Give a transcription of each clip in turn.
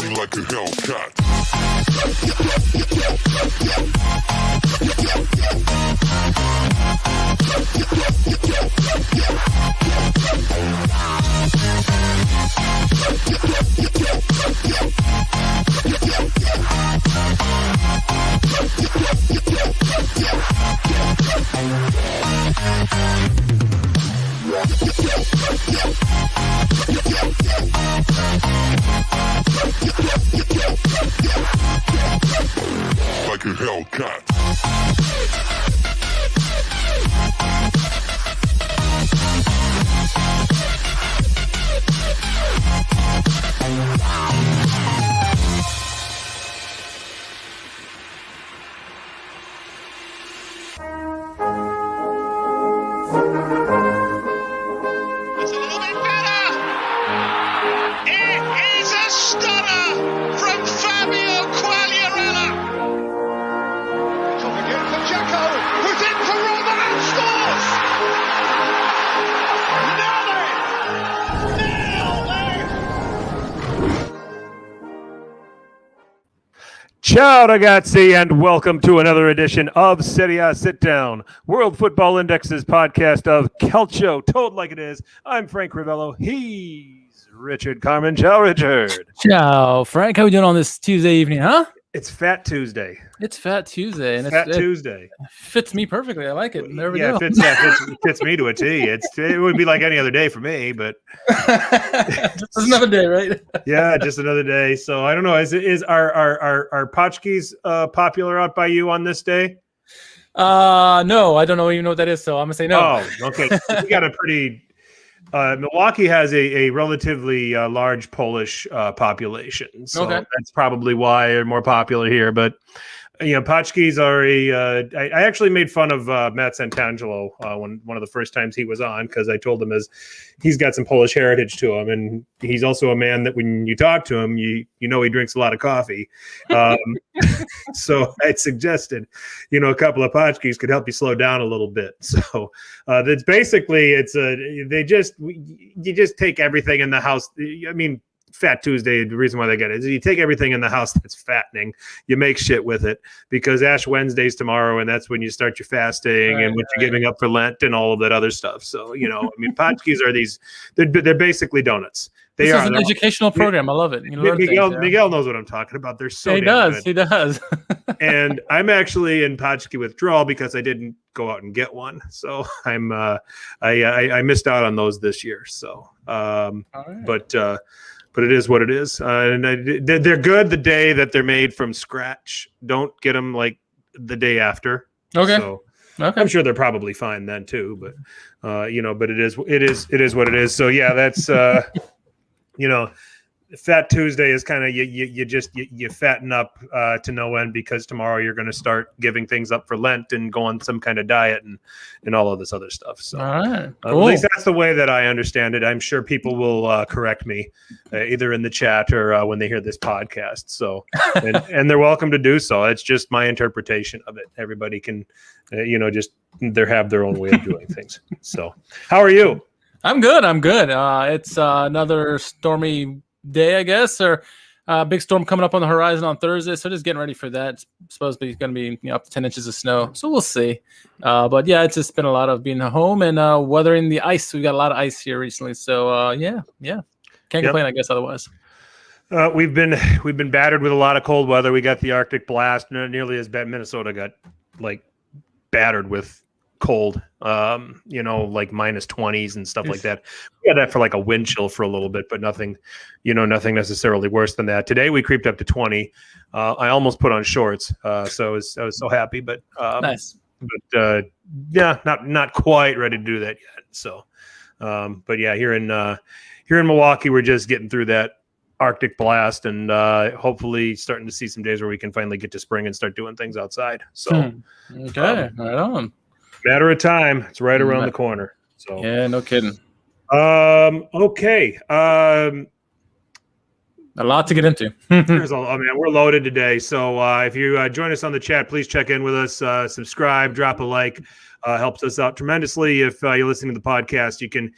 me like a Hellcat. Like a Hellcat. That's a little bit better. It is a stunner from Fabio Quagliarella. It's off again for Jacko, who's in for Roma and scores. Ciao ragazzi, and welcome to another edition of Serie, Sitdown, World Football Index's podcast of Calcio, told like it is. I'm Frank Ravello. He's Richard Carmen. Ciao, Richard. Ciao, Frank. How are we doing on this Tuesday evening, huh? It's Fat Tuesday. It's Fat Tuesday. And Fat Tuesday. It fits me perfectly. I like it. And there we go. It fits me to a T. It would be like any other day for me, but just another day, right? Yeah, just another day. So I don't know. Is our Potchkis popular out by you on this day? No, I don't even know what that is. So I'm gonna say no. Oh, okay. We got a pretty. Milwaukee has a relatively large Polish population, so that's probably why they're more popular here. But Potchkis are I actually made fun of Matt Santangelo when one of the first times he was on, because I told him he's got some Polish heritage to him, and he's also a man that when you talk to him, you know he drinks a lot of coffee. So I suggested, a couple of Potchkis could help you slow down a little bit. So that's basically you just take everything in the house. I mean, Fat Tuesday, the reason why they get it is you take everything in the house that's fattening, you make shit with it, because Ash Wednesday's tomorrow, and that's when you start your fasting and what you're giving up for Lent and all of that other stuff. So, Potchkis are they're basically donuts. This is an educational program. I love it. Miguel knows what I'm talking about. They're so he does. And I'm actually in Potchki withdrawal because I didn't go out and get one. So I'm I missed out on those this year. So but it is what it is. And they're good the day that they're made from scratch. Don't get them like the day after. Okay. So I'm sure they're probably fine then too. But but it is what it is. So yeah, that's Fat Tuesday is kind of you fatten up to no end, because tomorrow you're going to start giving things up for Lent and go on some kind of diet and all of this other stuff. So cool. At least that's the way that I understand it. I'm sure people will correct me either in the chat or when they hear this podcast. So and they're welcome to do so. It's just my interpretation of it. Everybody can just have their own way of doing things. So how are you? I'm good. It's another stormy day, I guess, or big storm coming up on the horizon on Thursday. So just getting ready for that. It's supposed to be going to be up to 10 inches of snow. So we'll see. But yeah, it's just been a lot of being at home and weathering the ice. We got a lot of ice here recently. So yeah. Can't complain, I guess, otherwise. We've been battered with a lot of cold weather. We got the Arctic blast, nearly as bad. Minnesota got battered with cold, like minus 20s and stuff like that. We had that for like a wind chill for a little bit, but nothing necessarily worse than that. Today we creeped up to 20. I almost put on shorts, so I was so happy, but nice. But not quite ready to do that yet. So, but yeah, here in Milwaukee, we're just getting through that Arctic blast, and hopefully starting to see some days where we can finally get to spring and start doing things outside. So, right on. Matter of time. It's right around the corner. So yeah, no kidding. Okay. A lot to get into. We're loaded today. So if you join us on the chat, please check in with us. Subscribe, drop a like. Helps us out tremendously. If you're listening to the podcast, you can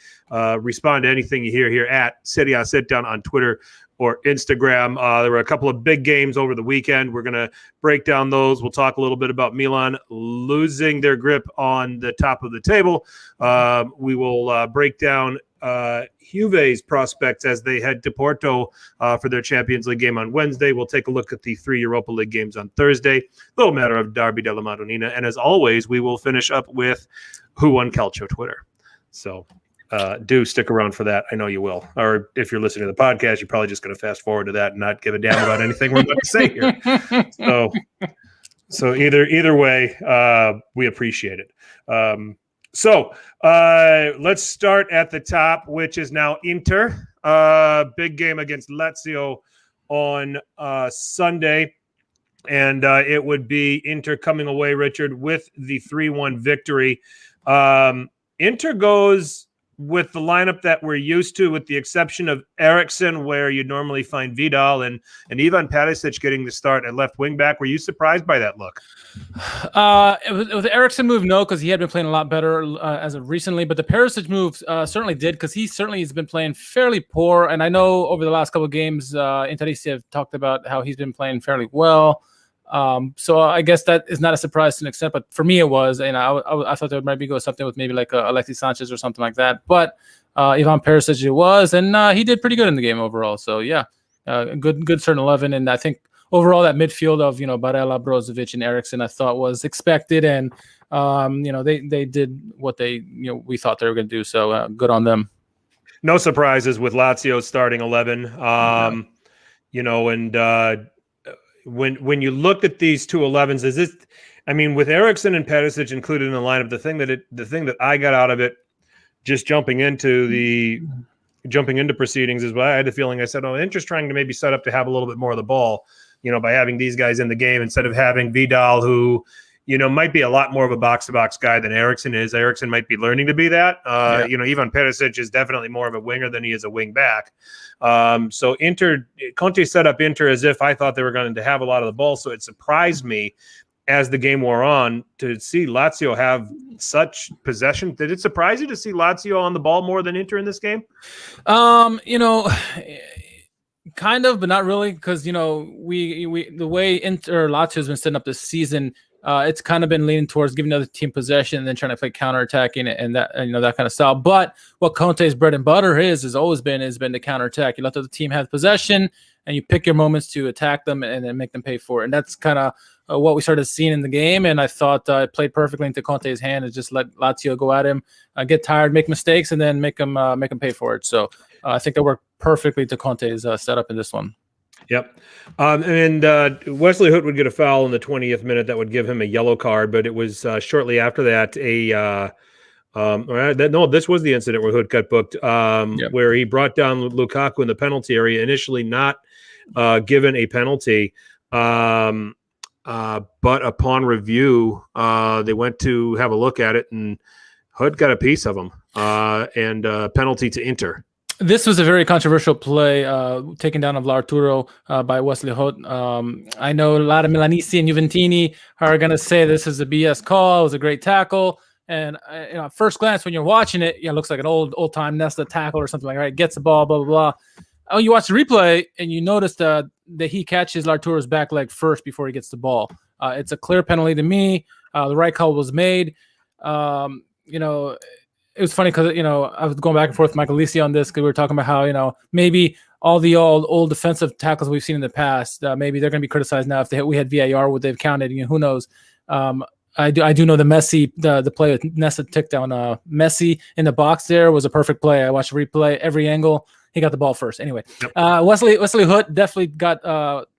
respond to anything you hear here at Serie Sitdown on Twitter or Instagram. There were a couple of big games over the weekend. We're going to break down those. We'll talk a little bit about Milan losing their grip on the top of the table. We will break down Juve's prospects as they head to Porto for their Champions League game on Wednesday. We'll take a look at the 3 Europa League games on Thursday. Little matter of Derby della Madonnina. And as always, we will finish up with Who Won Calcio Twitter. So do stick around for that. I know you will. Or if you're listening to the podcast, you're probably just going to fast forward to that and not give a damn about anything we're about to say here. So either way, we appreciate it. So let's start at the top, which is now Inter. Big game against Lazio on Sunday. And it would be Inter coming away, Richard, with the 3-1 victory. Inter goes with the lineup that we're used to, with the exception of Eriksen, where you'd normally find Vidal and Ivan Perisic getting the start at left wing back. Were you surprised by that look? It was the Eriksen move, no, because he had been playing a lot better as of recently. But the Perisic move certainly did, because he certainly has been playing fairly poor. And I know over the last couple of games, Interisi have talked about how he's been playing fairly well. So I guess that is not a surprise to an extent, but for me it was, and I thought there would maybe go something with maybe like Alexis Sanchez or something like that. But Ivan Perisic it was, and he did pretty good in the game overall. So yeah, good starting 11, and I think overall that midfield of Barella, Brozovic, and Eriksen I thought was expected, and they did what we thought they were going to do. So good on them. No surprises with Lazio starting 11. When you looked at these two 11s, is this? I mean, with Eriksen and Perisic included in the lineup, the thing that I got out of it, just jumping into proceedings, is why I had the feeling I said, Inter's trying to maybe set up to have a little bit more of the ball, by having these guys in the game instead of having Vidal, who might be a lot more of a box-to-box guy than Eriksen is. Eriksen might be learning to be that. Ivan Perisic is definitely more of a winger than he is a wing back. So Conte set up Inter as if I thought they were going to have a lot of the ball. So it surprised me as the game wore on to see Lazio have such possession. Did it surprise you to see Lazio on the ball more than Inter in this game? Kind of, but not really, because we the way Lazio has been setting up this season, it's kind of been leaning towards giving the other team possession and then trying to play counterattacking and that that kind of style. But what Conte's bread and butter has always been the counterattack. You let the other team have possession and you pick your moments to attack them and then make them pay for it. And that's kind of what we started seeing in the game. And I thought it played perfectly into Conte's hand, and just let Lazio go at him, get tired, make mistakes, and then make them pay for it. So I think it worked perfectly to Conte's setup in this one. Yep. And Wesley Hood would get a foul in the 20th minute that would give him a yellow card, but it was shortly after that this was the incident where Hood got booked, where he brought down Lukaku in the penalty area, initially not given a penalty. But upon review, they went to have a look at it, and Hood got a piece of him, and penalty to Inter. This was a very controversial play, taken down of L'Arturo by Wesley Hood. I know a lot of Milanisti and Juventini are going to say this is a BS call. It was a great tackle. And at first glance, when you're watching it, it looks like an old-time Nesta tackle or something like that. Right? Gets the ball, blah, blah, blah. Oh, you watch the replay, and you notice that he catches L'Arturo's back leg first before he gets the ball. It's a clear penalty to me. The right call was made. It was funny because, I was going back and forth with Michael Lisi on this, because we were talking about how, maybe all the old defensive tackles we've seen in the past, maybe they're going to be criticized now. If we had VAR, would they've counted? Who knows? I do know the Messi, the play with Nesta tick down Messi in the box there was a perfect play. I watched the replay, every angle. He got the ball first. Anyway, yep. Wesley Hood definitely got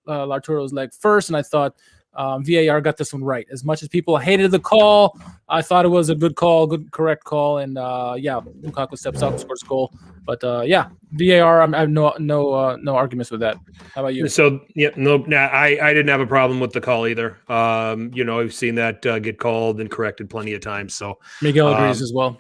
L'Arturo's leg first, and I thought VAR got this one right. As much as people hated the call, I thought it was a good call, correct call, and Lukaku steps up, scores a goal. But VAR, I have no arguments with that. How about you? So I didn't have a problem with the call either. I've seen that get called and corrected plenty of times. So Miguel agrees as well.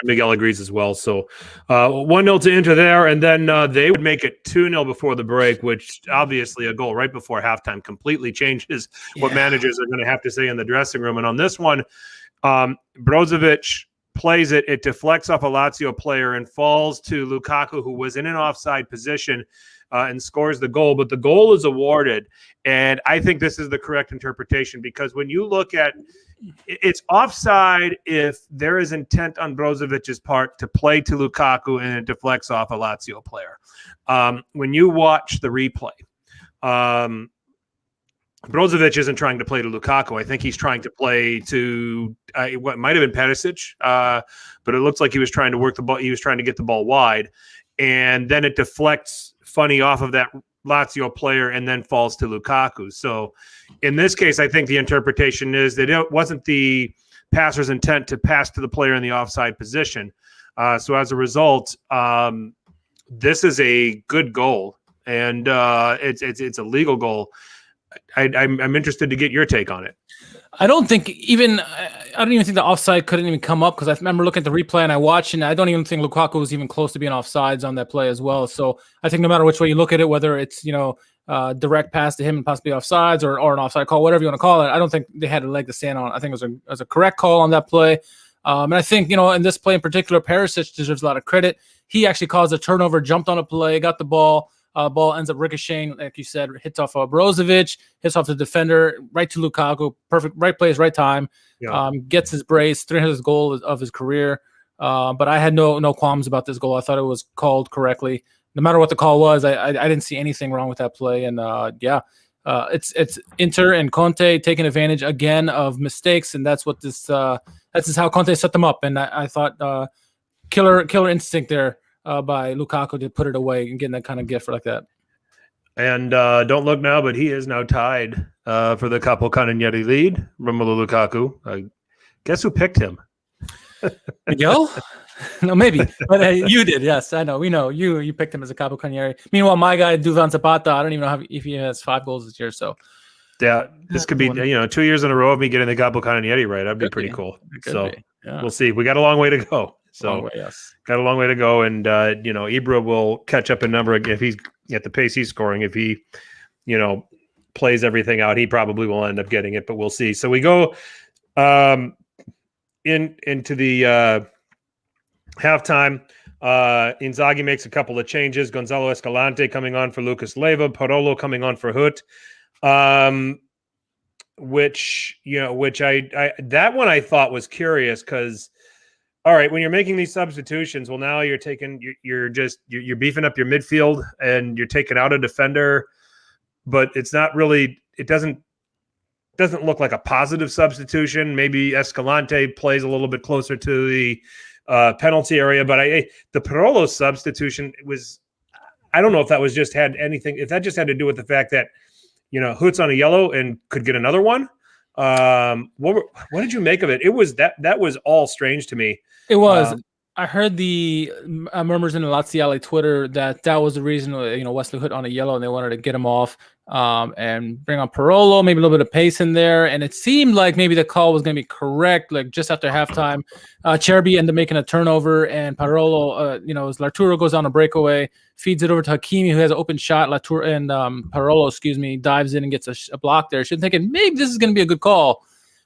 Miguel agrees as well. So 1-0 to Inter there, and then they would make it 2-0 before the break, which obviously a goal right before halftime completely changes what managers are going to have to say in the dressing room. And on this one, Brozovic plays it deflects off a Lazio player and falls to Lukaku, who was in an offside position. and scores the goal, but the goal is awarded. And I think this is the correct interpretation, because when you look at it's offside if there is intent on Brozovic's part to play to Lukaku and it deflects off a Lazio player. When you watch the replay, Brozovic isn't trying to play to Lukaku. I think he's trying to play to what might have been Perisic, but it looks like he was trying to work the ball. He was trying to get the ball wide, and then it deflects funny off of that Lazio player and then falls to Lukaku. So in this case, I think the interpretation is that it wasn't the passer's intent to pass to the player in the offside position. So as a result, this is a good goal, and it's a legal goal. I'm interested to get your take on it. I don't think the offside couldn't even come up, because I remember looking at the replay and I watched, and I don't even think Lukaku was even close to being offsides on that play as well. So I think no matter which way you look at it, whether it's direct pass to him and possibly offsides or an offside call, whatever you want to call it, I don't think they had a leg to stand on. I think it was a correct call on that play. And I think, in this play in particular, Perisic deserves a lot of credit. He actually caused a turnover, jumped on a play, got the ball. Ball ends up ricocheting, like you said, hits off Brozovic, hits off the defender, right to Lukaku. Perfect, right place, right time. Yeah. Gets his brace, 300th goal of his career. But I had no qualms about this goal. I thought it was called correctly. No matter what the call was, I didn't see anything wrong with that play. And it's Inter and Conte taking advantage again of mistakes, and that's what that's how Conte set them up. And I thought killer instinct there. By Lukaku to put it away and getting that kind of gift like that. And don't look now, but he is now tied for the Capo Cannonieri lead. Romelu Lukaku. Guess who picked him? Miguel? No, maybe. But you did, yes. I know. We know. You picked him as a Capo Cannonieri. Meanwhile, my guy, Duvan Zapata, I don't even know if he has 5 goals this year. So yeah, this could be 2 years in a row of me getting the Capo Cannonieri right. That'd be pretty cool. So we'll see. We got a long way to go. So got a long way to go, and Ibra will catch up in number if he's at the pace he's scoring. If he, plays everything out, he probably will end up getting it, but we'll see. So we go into the halftime. Inzaghi makes a couple of changes. Gonzalo Escalante coming on for Lucas Leiva, Parolo coming on for Hut. Which I that one I thought was curious, because all right, when you're making these substitutions, well, now you're beefing up your midfield and you're taking out a defender, but it's not really, it doesn't look like a positive substitution. Maybe Escalante plays a little bit closer to the penalty area, but the Parolo substitution I don't know if that was just had anything, if that just had to do with the fact that, Hut's on a yellow and could get another one. What did you make of it? It was that was all strange to me. It was. I heard the murmurs in the Laziale Twitter that was the reason, Wesley Hut on a yellow, and they wanted to get him off and bring on Parolo, maybe a little bit of pace in there. And it seemed like maybe the call was going to be correct. Like just after halftime, Cherby ended up making a turnover, and Parolo, as Larturo goes on a breakaway, feeds it over to Hakimi, who has an open shot. Larturo and Parolo, dives in and gets a block there. She's thinking maybe this is going to be a good call.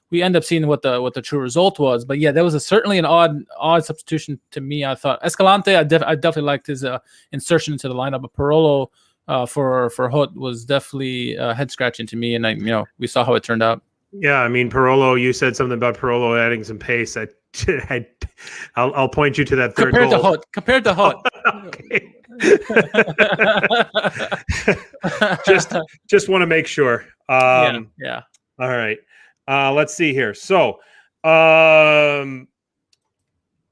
We end up seeing what the true result was. But yeah, that was certainly an odd substitution to me. I thought Escalante, I definitely liked his insertion into the lineup. But Parolo for Hut was definitely head scratching to me, and we saw how it turned out. Yeah, I mean Parolo. You said something about Parolo adding some pace. I'll point you to that third goal. Compared to Hut. Okay. just want to make sure. Yeah. All right. Let's see here. So,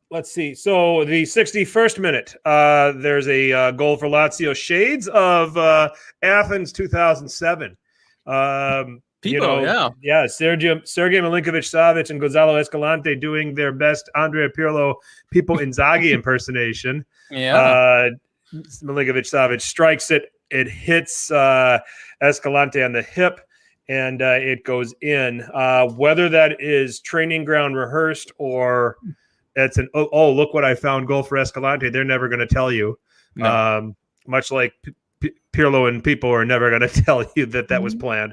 let's see. So the 61st minute, there's a goal for Lazio. Shades of Athens 2007. Sergej Milinkovic-Savic and Gonzalo Escalante doing their best Andrea Pirlo Pippo Inzaghi impersonation. Yeah. Milinkovic-Savic strikes it. It hits Escalante on the hip. And it goes in. Whether that is training ground rehearsed or it's an look what I found goal for Escalante, they're never going to tell you. No. Much like Pirlo and people are never going to tell you that was planned.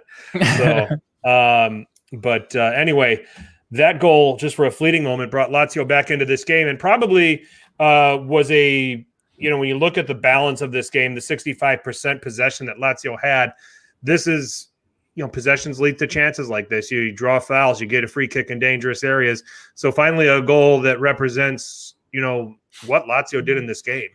So, but anyway, that goal just for a fleeting moment brought Lazio back into this game, and probably was a when you look at the balance of this game, the 65% possession that Lazio had, this is, possessions lead to chances like this. You draw fouls, you get a free kick in dangerous areas. So finally a goal that represents, what Lazio did in this game.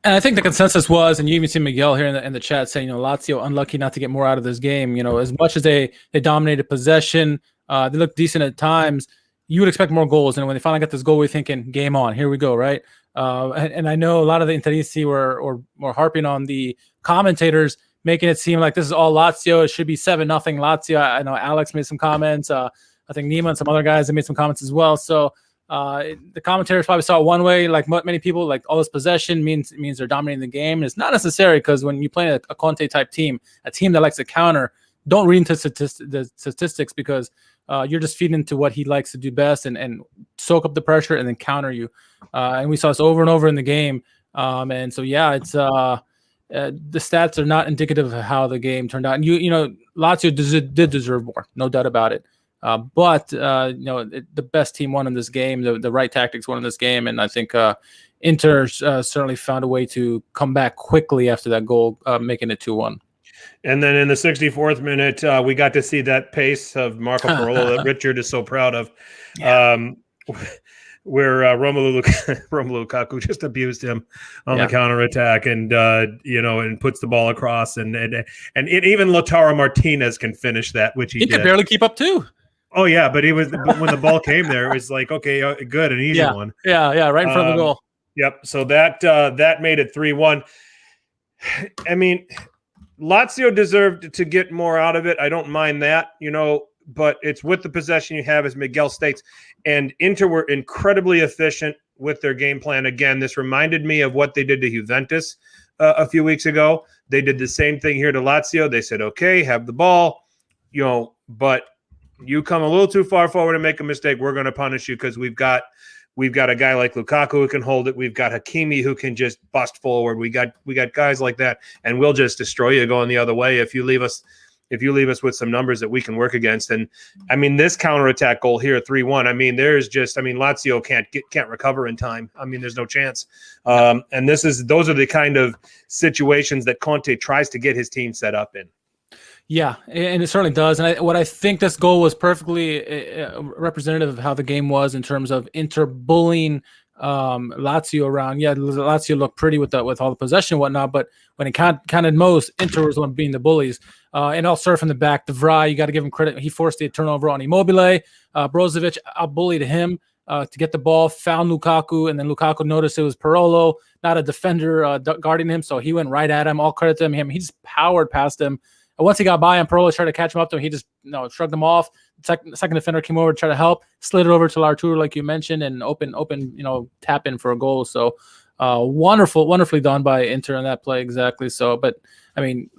And I think the consensus was, and you even see Miguel here in the chat saying, Lazio unlucky not to get more out of this game. As much as they dominated possession, they looked decent at times. You would expect more goals, and when they finally got this goal, we're thinking, game on, here we go, right? And I know a lot of the Interisti were harping on the commentators, making it seem like this is all Lazio. It should be 7-0 Lazio. I know Alex made some comments. I think Nima and some other guys have made some comments as well. So the commentators probably saw it one way, like many people, like all this possession means they're dominating the game. And it's not necessary, because when you play a Conte type team, a team that likes to counter, don't read into the statistics, because you're just feeding into what he likes to do best and soak up the pressure and then counter you. And we saw this over and over in the game. And so, yeah, it's the stats are not indicative of how the game turned out. And Lazio did deserve more, no doubt about it. But the best team won in this game. The right tactics won in this game, and I think Inter certainly found a way to come back quickly after that goal, making it 2-1. And then in the 64th minute, we got to see that pace of Marco Parolo that Richard is so proud of, where Romelu Lukaku just abused him on the counterattack, and and puts the ball across, and even Lautaro Martinez can finish that, which he did. Could barely keep up too. Oh yeah, but when the ball came there, it was like, okay, good, an easy one. Yeah, right in front of the goal. Yep. So that made it 3-1. I mean, Lazio deserved to get more out of it. I don't mind that, but it's with the possession you have, as Miguel states, and Inter were incredibly efficient with their game plan. Again, this reminded me of what they did to Juventus a few weeks ago. They did the same thing here to Lazio. They said, okay, have the ball, but you come a little too far forward and make a mistake, we're going to punish you, because we've got a guy like Lukaku who can hold it. We've got Hakimi who can just bust forward. We got guys like that, and we'll just destroy you going the other way if you leave us with some numbers that we can work against. And I mean, this counterattack goal here, 3-1. I mean, Lazio can't recover in time. I mean, there's no chance. And those are the kind of situations that Conte tries to get his team set up in. Yeah, and it certainly does. And what I think this goal was perfectly representative of how the game was in terms of Inter bullying Lazio around. Yeah, Lazio looked pretty with all the possession and whatnot, but when it counted most, Inter was the one being the bullies. And I'll start from the back. De Vrij, you got to give him credit. He forced the turnover on Immobile. Brozovic outbullied him to get the ball, found Lukaku, and then Lukaku noticed it was Parolo, not a defender guarding him, so he went right at him. All credit to him. He just powered past him. And once he got by him, Parolo tried to catch him up to him. He just shrugged him off. The second defender came over to try to help, slid it over to Arturo, like you mentioned, and open tap in for a goal. So wonderfully done by Inter on that play, exactly. So, but I mean,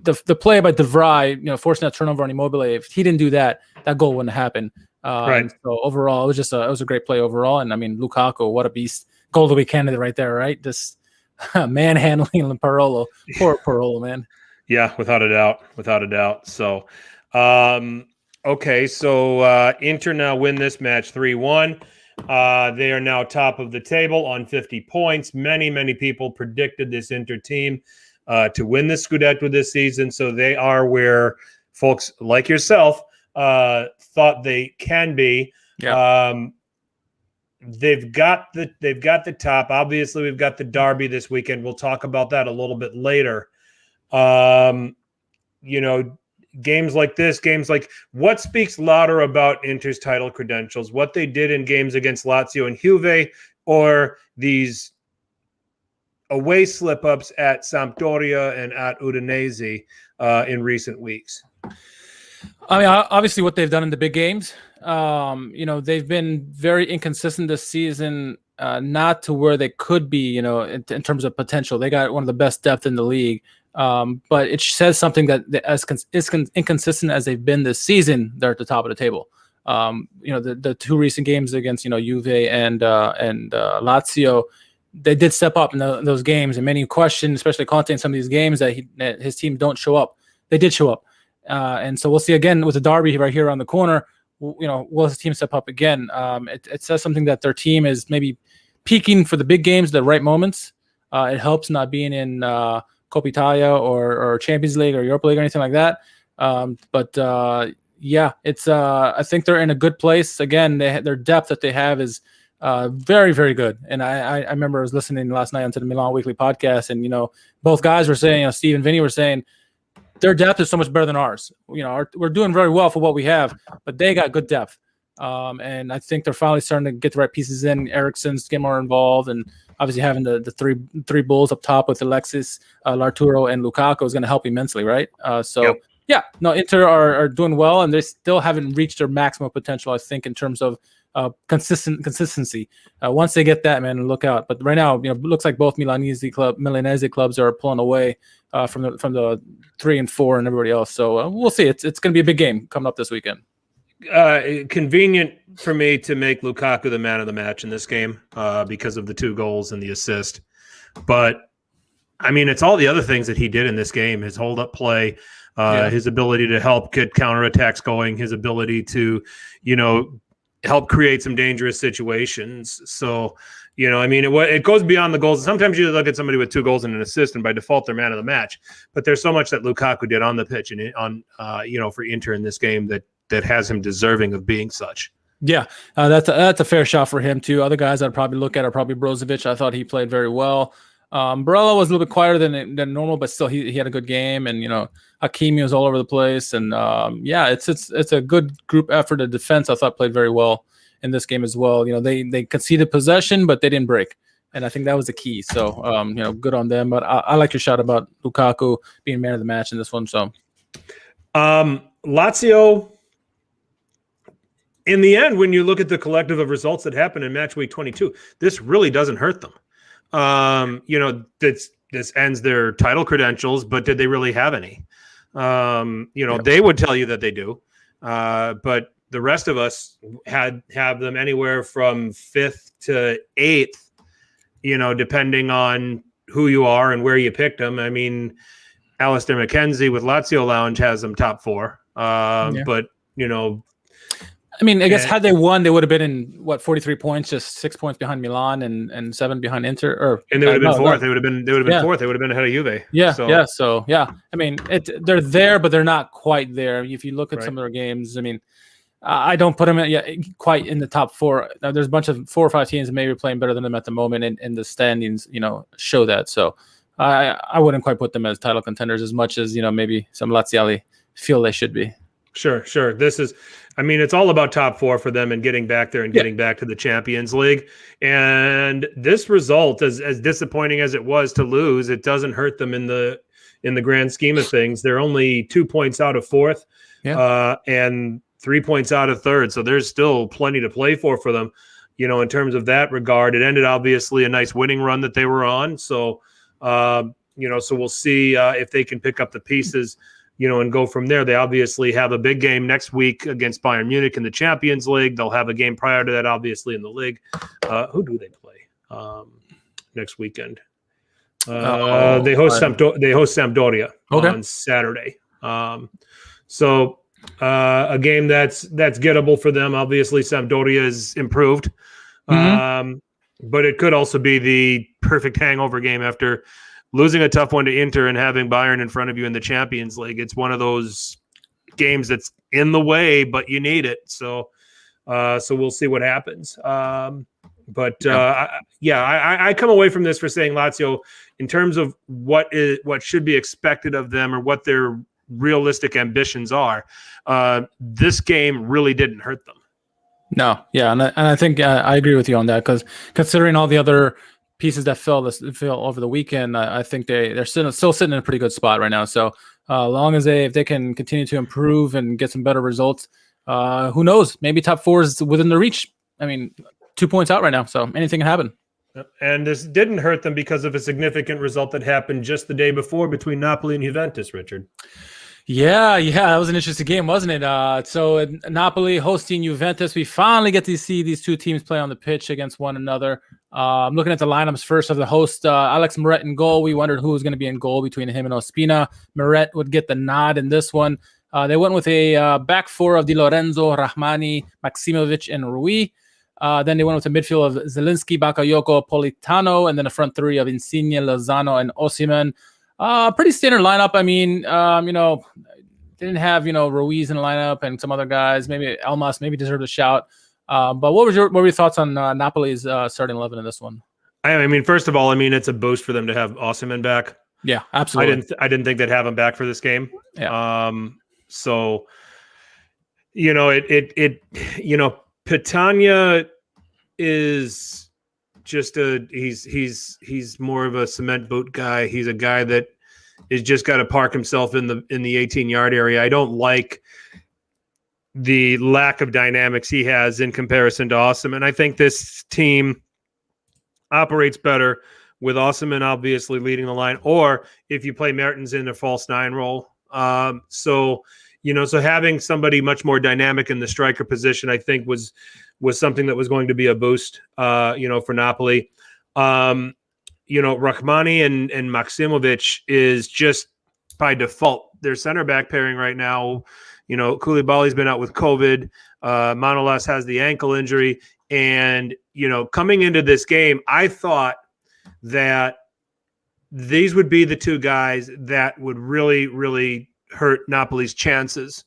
the play by De Vrij, forcing that turnover on Immobile, if he didn't do that, that goal wouldn't happen. Right. So overall, it was just it was a great play overall. And I mean, Lukaku, what a beast! Goal of the week candidate right there, right? Just manhandling Parolo. Poor Parolo, man. Yeah, without a doubt. So, okay, so Inter now win this match 3-1. They are now top of the table on 50 points. Many people predicted this Inter team to win the Scudetto this season, so they are where folks like yourself thought they can be. Yeah. They've got the top. Obviously, we've got the derby this weekend. We'll talk about that a little bit later. Games like this, what speaks louder about Inter's title credentials, what they did in games against Lazio and Juve, or these away slip-ups at Sampdoria and at Udinese in recent weeks? I mean, obviously what they've done in the big games, they've been very inconsistent this season, not to where they could be, in terms of potential. They got one of the best depth in the league. But it says something that as inconsistent as they've been this season, they're at the top of the table. The two recent games against Juve and Lazio, they did step up in those games. And many questioned, especially Conte in some of these games, that his team don't show up. They did show up, and so we'll see again with the derby right here on the corner. Will his team step up again? It says something that their team is maybe peaking for the big games, the right moments. It helps not being in Coppa Italia or Champions League or Europa League or anything like that. Yeah, it's I think they're in a good place. Again, their depth that they have is very, very good. And I remember I was listening last night onto the Milan Weekly podcast, and both guys were saying, Steve and Vinny were saying, their depth is so much better than ours. We're doing very well for what we have, but they got good depth. And I think they're finally starting to get the right pieces in. Ericsson's getting more involved, and obviously having the three bulls up top with Alexis, Larturo, and Lukaku is going to help immensely, right? Yep. Yeah, no, Inter are doing well, and they still haven't reached their maximum potential, I think, in terms of consistency. Once they get that, man, look out. But right now, it looks like both Milanese clubs are pulling away from the 3 and 4 and everybody else. So we'll see. It's going to be a big game coming up this weekend. Convenient for me to make Lukaku the man of the match in this game because of the 2 goals and the assist. But I mean, it's all the other things that he did in this game: his hold-up play, his ability to help get counterattacks going, his ability to, help create some dangerous situations. So, I mean, it goes beyond the goals. Sometimes you look at somebody with 2 goals and an assist, and by default, they're man of the match. But there's so much that Lukaku did on the pitch and for Inter in this game that has him deserving of being such. Yeah, that's a fair shot for him too. Other guys I'd probably look at are probably Brozovic. I thought he played very well. Barella was a little bit quieter than normal, but still he had a good game. And Hakimi was all over the place. And it's a good group effort. The defense I thought played very well in this game as well. They conceded possession, but they didn't break. And I think that was the key. So good on them. But I like your shot about Lukaku being man of the match in this one. So Lazio, in the end, when you look at the collective of results that happened in match week 22, this really doesn't hurt them. This ends their title credentials, but did they really have any? They would tell you that they do. But the rest of us have them anywhere from 5th to 8th, depending on who you are and where you picked them. I mean, Alistair McKenzie with Lazio Lounge has them top 4. But, I mean, I guess had they won, they would have been in 43 points, just 6 points behind Milan and 7 behind Inter. And they would have been fourth. They would have been fourth. They would have been ahead of Juve. Yeah. So I mean, they're there, but they're not quite there. If you look at some of their games, I mean, I don't put them quite in the top 4. Now, there's a bunch of 4 or 5 teams that maybe are playing better than them at the moment, and the standings, show that. So I wouldn't quite put them as title contenders as much as maybe some Laziali feel they should be. Sure. It's all about top 4 for them and getting back there and getting back to the Champions League. And this result, as disappointing as it was to lose, it doesn't hurt them in the grand scheme of things. They're only 2 points out of 4th, and 3 points out of 3rd. So there's still plenty to play for them, in terms of that regard. It ended obviously a nice winning run that they were on. So, so we'll see if they can pick up the pieces, and go from there. They obviously have a big game next week against Bayern Munich in the Champions League. They'll have a game prior to that, obviously, in the league. Who do they play next weekend? They host Sampdoria on Saturday. So a game that's gettable for them. Obviously, Sampdoria is improved, but it could also be the perfect hangover game after losing a tough one to Inter and having Bayern in front of you in the Champions League. It's one of those games that's in the way, but you need it. So we'll see what happens. I come away from this for saying Lazio, in terms of what should be expected of them or what their realistic ambitions are, this game really didn't hurt them. No, yeah, and I think I agree with you on that, because considering all the other pieces that fell over the weekend, I think they're still sitting in a pretty good spot right now. So long as if they can continue to improve and get some better results, who knows? Maybe top 4 is within the reach. I mean, 2 points out right now, so anything can happen. And this didn't hurt them because of a significant result that happened just the day before between Napoli and Juventus, Richard. Yeah, that was an interesting game, wasn't it? So Napoli hosting Juventus. We finally get to see these 2 teams play on the pitch against one another. I'm looking at the lineups first of the host, Alex Meret in goal. We wondered who was going to be in goal between him and Ospina. Meret would get the nod in this one. They went with a back 4 of Di Lorenzo, Rahmani, Maximovic, and Rui. Then they went with a midfield of Zielinski, Bakayoko, Politano, and then a front three of Insigne, Lozano, and Osimhen. Pretty standard lineup. I mean, didn't have Ruiz in the lineup and some other guys. Maybe Elmas maybe deserved a shout. But what were your thoughts on Napoli's starting 11 in this one? I mean, first of all, I mean it's a boost for them to have Osimhen back. Yeah, absolutely. I didn't think they'd have him back for this game. Yeah. So Petagna is just he's more of a cement boot guy. He's a guy that is just got to park himself in the 18-yard area. I don't like the lack of dynamics he has in comparison to Osimhen. I think this team operates better with Osimhen obviously leading the line, or if you play Mertens in a false nine role. So having somebody much more dynamic in the striker position, I think was something that was going to be a boost, for Napoli. Rachmani and Maksimovic is just by default their center back pairing right now. Koulibaly's been out with COVID. Manolas has the ankle injury. And, coming into this game, I thought that these would be the two guys that would really, really hurt Napoli's chances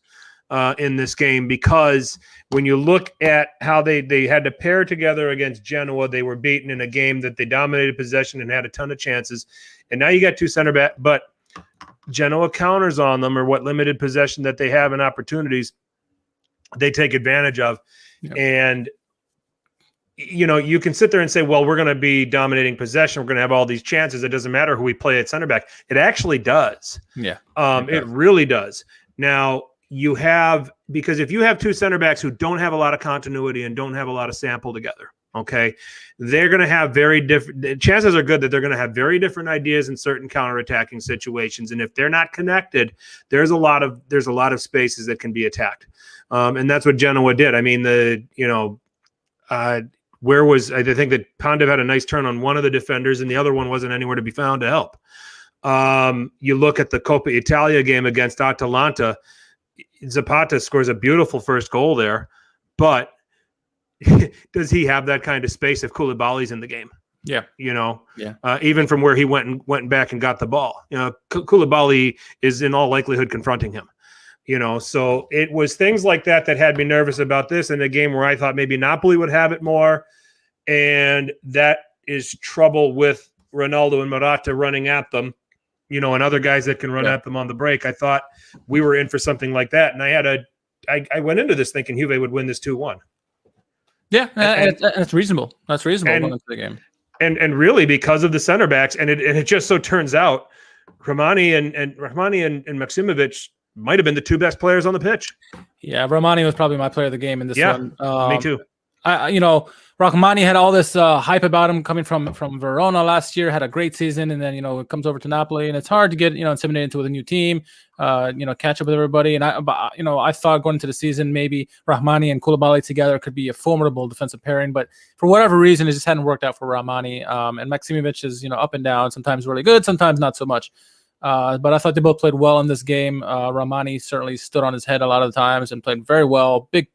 in this game, because when you look at how they had to pair together against Genoa, they were beaten in a game that they dominated possession and had a ton of chances. And now you got two center back, but Genoa counters on them, or what limited possession that they have and opportunities they take advantage of. Yep. And you can sit there and say, well, we're going to be dominating possession. We're going to have all these chances. It doesn't matter who we play at center back. It actually does. Yeah. It really does. Now because if you have two center backs who don't have a lot of continuity and don't have a lot of sample together, okay, they're going to have very different, chances are good that they're going to have very different ideas in certain counterattacking situations. And if they're not connected, there's a lot of spaces that can be attacked. And that's what Genoa did. I mean, I think that Pandev had a nice turn on one of the defenders and the other one wasn't anywhere to be found to help. You look at the Coppa Italia game against Atalanta, Zapata scores a beautiful first goal there, but does he have that kind of space if Koulibaly's in the game? Yeah. Even from where he went back and got the ball, Koulibaly is in all likelihood confronting him. So it was things like that had me nervous about this in a game where I thought maybe Napoli would have it more. And that is trouble with Ronaldo and Morata running at them, and other guys that can run at them on the break. I thought we were in for something like that. And I went into this thinking Juve would win this 2-1. Yeah. And it's reasonable. That's reasonable going into the game. And really because of the center backs. And it just so turns out Rachmani and Maksimovic might have been the two best players on the pitch. Yeah, Rachmani was probably my player of the game in this one. Me too. Rachmani had all this hype about him coming from Verona last year, had a great season, and then it comes over to Napoli, and it's hard to get intimidated into with a new team, catch up with everybody. And I thought going into the season maybe Rachmani and Koulibaly together could be a formidable defensive pairing, but for whatever reason it just hadn't worked out for Rachmani. And Maksimovic is up and down, sometimes really good, sometimes not so much. But I thought they both played well in this game. Rachmani certainly stood on his head a lot of the times and played very well. Big,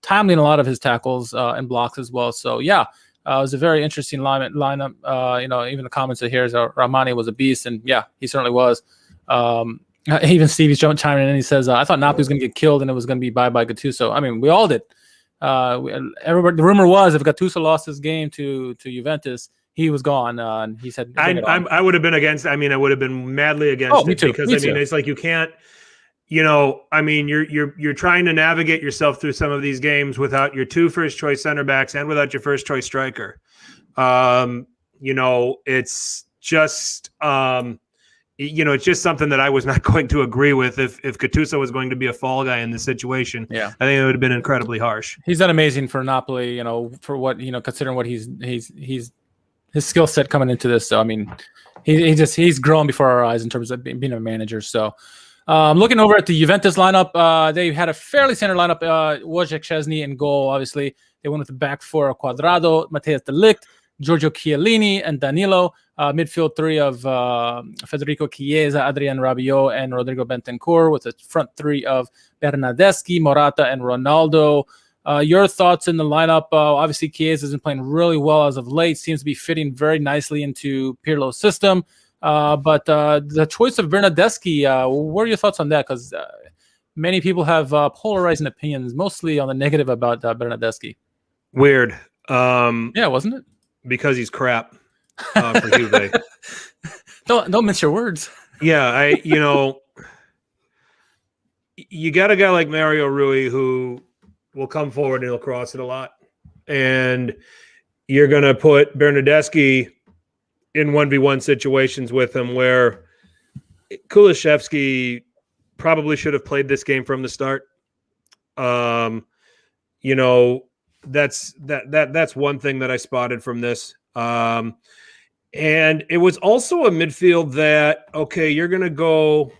timely in a lot of his tackles and blocks as well. So yeah, it was a very interesting lineup. Even the comments that here is Rachmani was a beast, and yeah, he certainly was. Even Stevie's chiming in and he says, I thought Napoli was going to get killed and it was going to be bye-bye Gattuso. I mean, we all did. Everybody, the rumor was if Gattuso lost his game to Juventus, he was gone. And he said, I would have been against. I mean, I would have been madly against it. Me too. Because it's like you can't. You're trying to navigate yourself through some of these games without your two first choice center backs and without your first choice striker. It's just it's just something that I was not going to agree with if Gattuso was going to be a fall guy in this situation. Yeah, I think it would have been incredibly harsh. He's done amazing for Napoli, for what considering what he's his skill set coming into this. So I mean, he's grown before our eyes in terms of being a manager. So. Looking over at the Juventus lineup, they had a fairly standard lineup. Wojciech Szczesny in goal, obviously. They went with the back four of Quadrado, Mateusz de Ligt, Giorgio Chiellini, and Danilo. Midfield three of Federico Chiesa, Adrien Rabiot, and Rodrigo Bentancur, with a front three of Bernardeschi, Morata, and Ronaldo. Your thoughts in the lineup? Obviously, Chiesa has been playing really well as of late. Seems to be fitting very nicely into Pirlo's system. But the choice of Bernardeschi, what are your thoughts on that? Because many people have polarizing opinions, mostly on the negative about Bernardeschi. Weird. Yeah, wasn't it? Because he's crap for Juve. Don't mince your words. Yeah, you got a guy like Mario Rui who will come forward and he'll cross it a lot. And you're going to put Bernardeschi in 1v1 situations with him where Kulusevski probably should have played this game from the start. That's one thing that I spotted from this. And it was also a midfield that, okay, you're going to go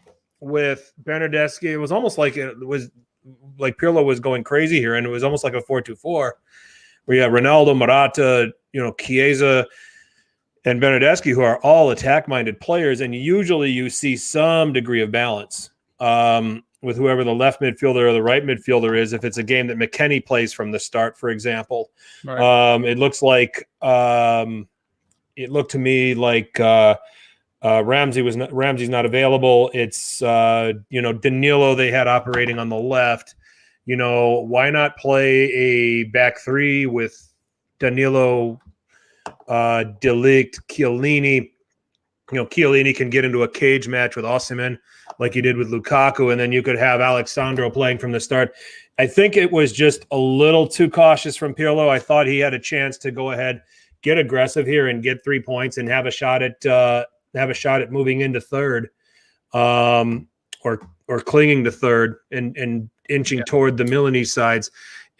with Bernardeschi. It was almost like Pirlo was going crazy here, and it was almost like a 4-2-4 where you have Ronaldo, Morata, Chiesa, and Bernardeschi, who are all attack-minded players, and usually you see some degree of balance with whoever the left midfielder or the right midfielder is. If it's a game that McKennie plays from the start, for example, right. It looked to me like Ramsey's not available. It's Danilo they had operating on the left. Why not play a back three with Danilo, De Ligt, Chiellini? Chiellini can get into a cage match with Osimhen like he did with Lukaku, and then you could have Alexandro playing from the start. I think it was just a little too cautious from Pirlo. I thought he had a chance to go ahead, get aggressive here, and get 3 points, and have a shot at moving into third, or clinging to third and inching toward the Milanese sides.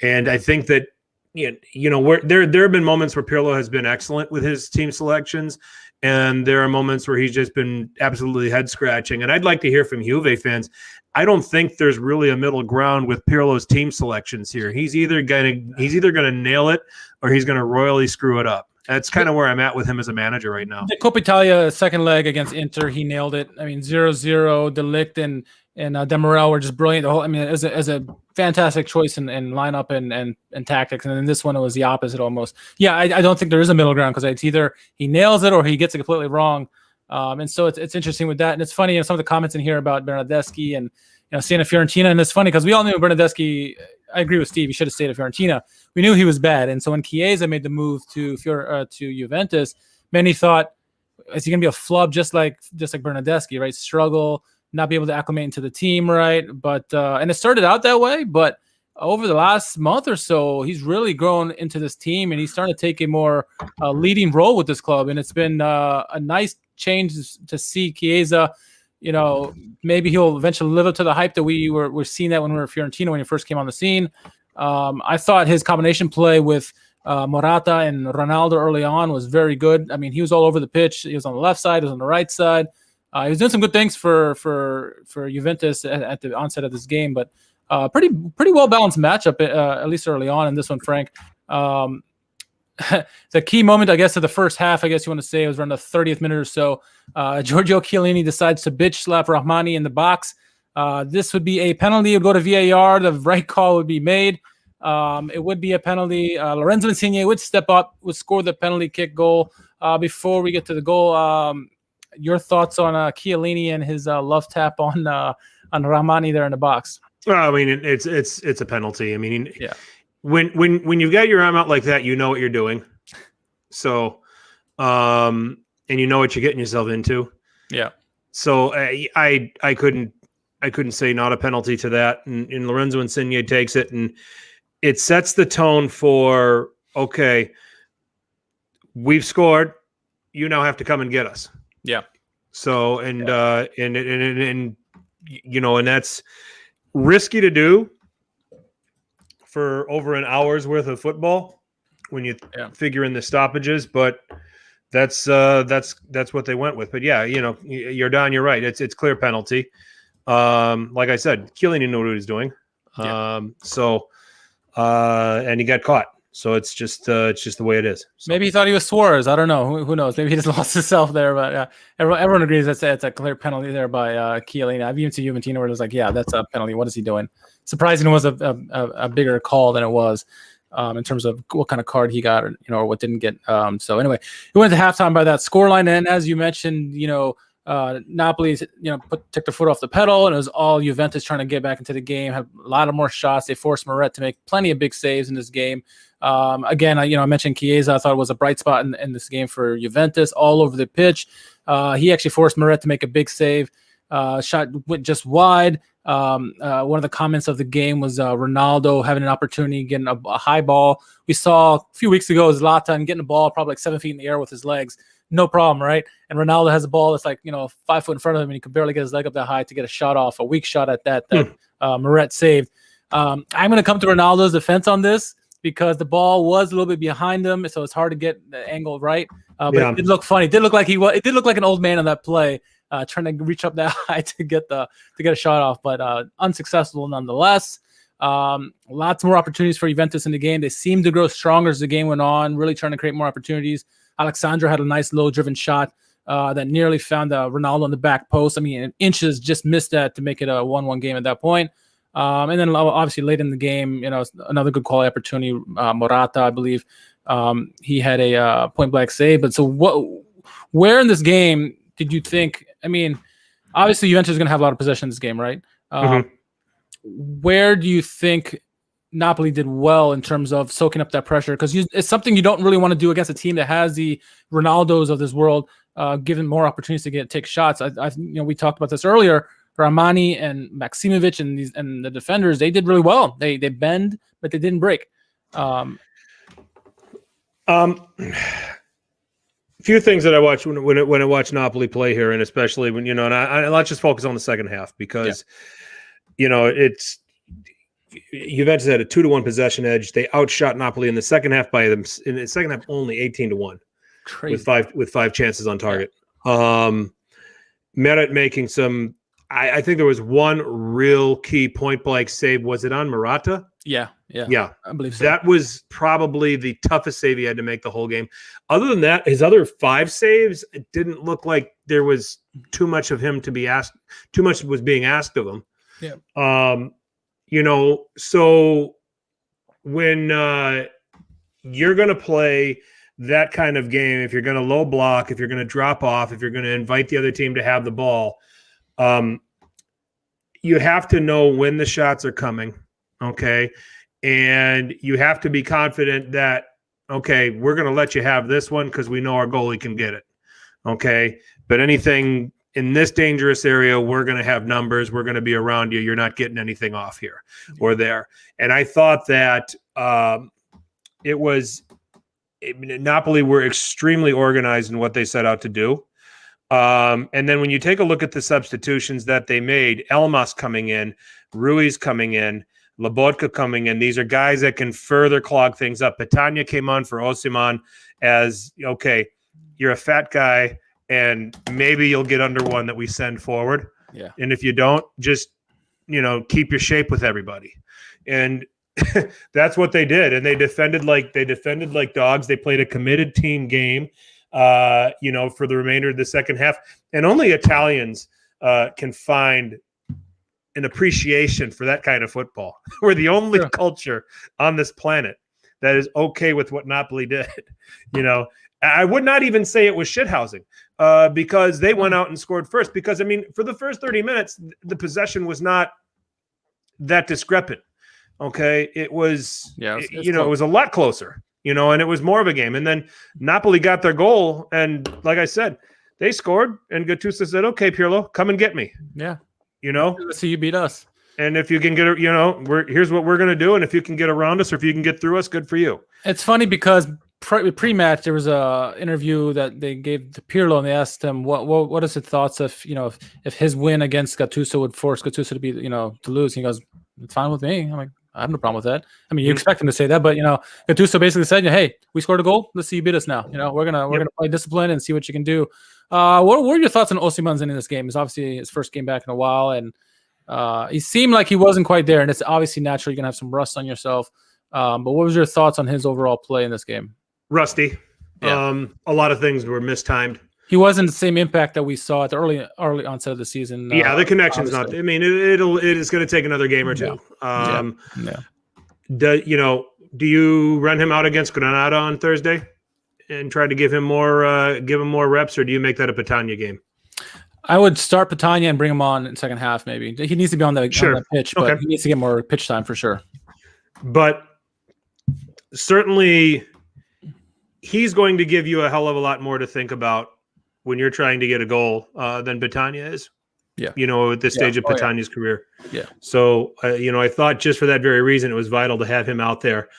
And I think that there have been moments where Pirlo has been excellent with his team selections, and there are moments where he's just been absolutely head scratching. And I'd like to hear from Juve fans. I don't think there's really a middle ground with Pirlo's team selections here. He's either gonna nail it or he's gonna royally screw it up. That's kind of where I'm at with him as a manager right now. The Coppa Italia second leg against Inter, he nailed it. I mean, 0-0, De Ligt and Demiral were just brilliant. As a fantastic choice in lineup and tactics. And then this one, it was the opposite almost. Yeah, I don't think there is a middle ground because it's either he nails it or he gets it completely wrong. And so it's interesting with that. And it's funny, some of the comments in here about Bernardeschi and seeing a Fiorentina. And it's funny because we all knew Bernardeschi. I agree with Steve. He should have stayed at Fiorentina. We knew he was bad. And so when Chiesa made the move to Juventus, many thought, is he going to be a flub just like Bernardeschi, right? Struggle, not be able to acclimate into the team, right? But and it started out that way, but over the last month or so, he's really grown into this team, and he's starting to take a more leading role with this club. And it's been a nice change to see Chiesa. Maybe he'll eventually live up to the hype that we were seeing that when we were at Fiorentina when he first came on the scene. I thought his combination play with Morata and Ronaldo early on was very good. I mean, he was all over the pitch. He was on the left side, he was on the right side. He was doing some good things for Juventus at the onset of this game, but pretty well balanced matchup at least early on in this one, Frank. The key moment, I guess, of the first half, I guess you want to say, was around the 30th minute or so. Giorgio Chiellini decides to bitch slap Rahmani in the box. This would be a penalty. It would go to VAR. The right call would be made. It would be a penalty. Lorenzo Insigne would step up, would score the penalty kick goal. Before we get to the goal, your thoughts on Chiellini and his love tap on Rahmani there in the box? Well, I mean, it's a penalty. I mean, yeah. When you've got your arm out like that, you know what you're doing. So, and you know what you're getting yourself into. Yeah. So I couldn't say not a penalty to that. And Lorenzo Insigne takes it, and it sets the tone for, okay, we've scored. You now have to come and get us. Yeah. So, and that's risky to do for over an hour's worth of football when you figure in the stoppages, but that's what they went with. But yeah, you're down. You're right. It's clear penalty. Like I said, Chiellini knew what he was doing. And he got caught. So it's just the way it is. So. Maybe he thought he was Suarez. I don't know. Who knows? Maybe he just lost himself there. But everyone agrees it's a clear penalty there by Chiellini. I've even seen Juventino where it was like, yeah, that's a penalty. What is he doing? Surprising it was a bigger call than it was in terms of what kind of card he got, or what didn't get. So anyway, we went to halftime by that scoreline, and as you mentioned, Napoli, took their foot off the pedal, and it was all Juventus trying to get back into the game. Had a lot of more shots. They forced Meret to make plenty of big saves in this game. Again, I mentioned Chiesa. I thought it was a bright spot in this game for Juventus, all over the pitch. He actually forced Meret to make a big save. Shot went just wide. One of the comments of the game was Ronaldo having an opportunity, getting a high ball. We saw a few weeks ago Zlatan getting the ball probably like 7 feet in the air with his legs. No problem, right? And Ronaldo has a ball that's like 5 foot in front of him, and he could barely get his leg up that high to get a shot off, a weak shot at that Meret saved. I'm going to come to Ronaldo's defense on this because the ball was a little bit behind him, so it's hard to get the angle right. But it did look funny. It did look like it did look like an old man on that play, trying to reach up that high to get a shot off, but unsuccessful nonetheless. Lots more opportunities for Juventus in the game. They seemed to grow stronger as the game went on, really trying to create more opportunities. Alexandro had a nice low-driven shot that nearly found Ronaldo on the back post. I mean, inches just missed that to make it a 1-1 game at that point. And then obviously late in the game, another good quality opportunity. Morata, I believe, he had a point-blank save. But so where in this game did you think? I mean, obviously Juventus is going to have a lot of possession in this game, right? Where do you think Napoli did well in terms of soaking up that pressure? Because it's something you don't really want to do against a team that has the Ronaldos of this world, given more opportunities to take shots. We talked about this earlier. Ramani and Maksimovic and the defenders, they did really well. They bend, but they didn't break. Few things that I watch when I watch Napoli play here, and especially when and I let's just focus on the second half because it's Juventus had a 2-1 possession edge. They outshot Napoli in the second half only 18-1. Crazy. with five chances on target. Meret making some. I think there was one real key point blank save. Was it on Morata? Yeah. I believe so. That was probably the toughest save he had to make the whole game. Other than that, his other 5 saves, it didn't look like there was too much of him to be asked. Too much was being asked of him. Yeah. So when you're going to play that kind of game, if you're going to low block, if you're going to drop off, if you're going to invite the other team to have the ball, you have to know when the shots are coming, okay? And you have to be confident that, okay, we're going to let you have this one because we know our goalie can get it, okay? But anything in this dangerous area, we're going to have numbers. We're going to be around you. You're not getting anything off here or there. And I thought that Napoli were extremely organized in what they set out to do. And then when you take a look at the substitutions that they made, Elmas coming in, Ruiz coming in, Lobotka coming in, these are guys that can further clog things up. Petagna came on for Osimhen as, okay, you're a fat guy, and maybe you'll get under one that we send forward. Yeah. And if you don't, just, keep your shape with everybody. And that's what they did. And they defended like dogs. They played a committed team game, for the remainder of the second half. And only Italians can find an appreciation for that kind of football. We're the only culture on this planet that is okay with what Napoli did. I would not even say it was shithousing because they went out and scored first. Because, for the first 30 minutes, the possession was not that discrepant. Okay. It was, it was a lot closer, and it was more of a game. And then Napoli got their goal. And like I said, they scored, and Gattuso said, okay, Pirlo, come and get me. Yeah. Let's see you beat us. And if you can get, here's what we're going to do. And if you can get around us, or if you can get through us, good for you. It's funny because pre-match, there was a interview that they gave to Pirlo, and they asked him, what is his thoughts if his win against Gattuso would force Gattuso to be, to lose. He goes, it's fine with me. I'm like, I have no problem with that. You expect him to say that, but Gattuso basically said, "Hey, we scored a goal. Let's see you beat us now. We're gonna play discipline and see what you can do." What were your thoughts on Osimhen's in this game? It's obviously his first game back in a while, and he seemed like he wasn't quite there. And it's obviously natural. You're gonna have some rust on yourself. But what was your thoughts on his overall play in this game? Rusty. Yeah. A lot of things were mistimed. He wasn't the same impact that we saw at the early onset of the season. Yeah, the connection's obviously. not. I mean, it is going to take another game or two. Do you run him out against Granada on Thursday and try to give him more reps, or do you make that a Petagna game? I would start Petagna and bring him on in the second half. Maybe he needs to be on the pitch, but he needs to get more pitch time for sure. But certainly, he's going to give you a hell of a lot more to think about when you're trying to get a goal than Petagna is. Yeah. At this stage of Petagna's career. Yeah. So, I thought just for that very reason, it was vital to have him out there.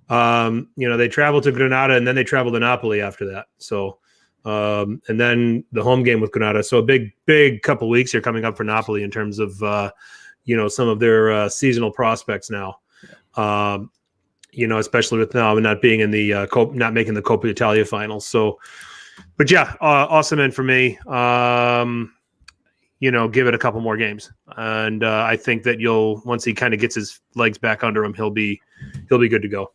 They traveled to Granada and then they traveled to Napoli after that. So, and then the home game with Granada. So a big couple weeks here coming up for Napoli in terms of, some of their seasonal prospects now. Especially with now not being in the not making the Coppa Italia finals. So, but yeah, awesome in for me. Give it a couple more games, and I think that once he kind of gets his legs back under him, he'll be good to go.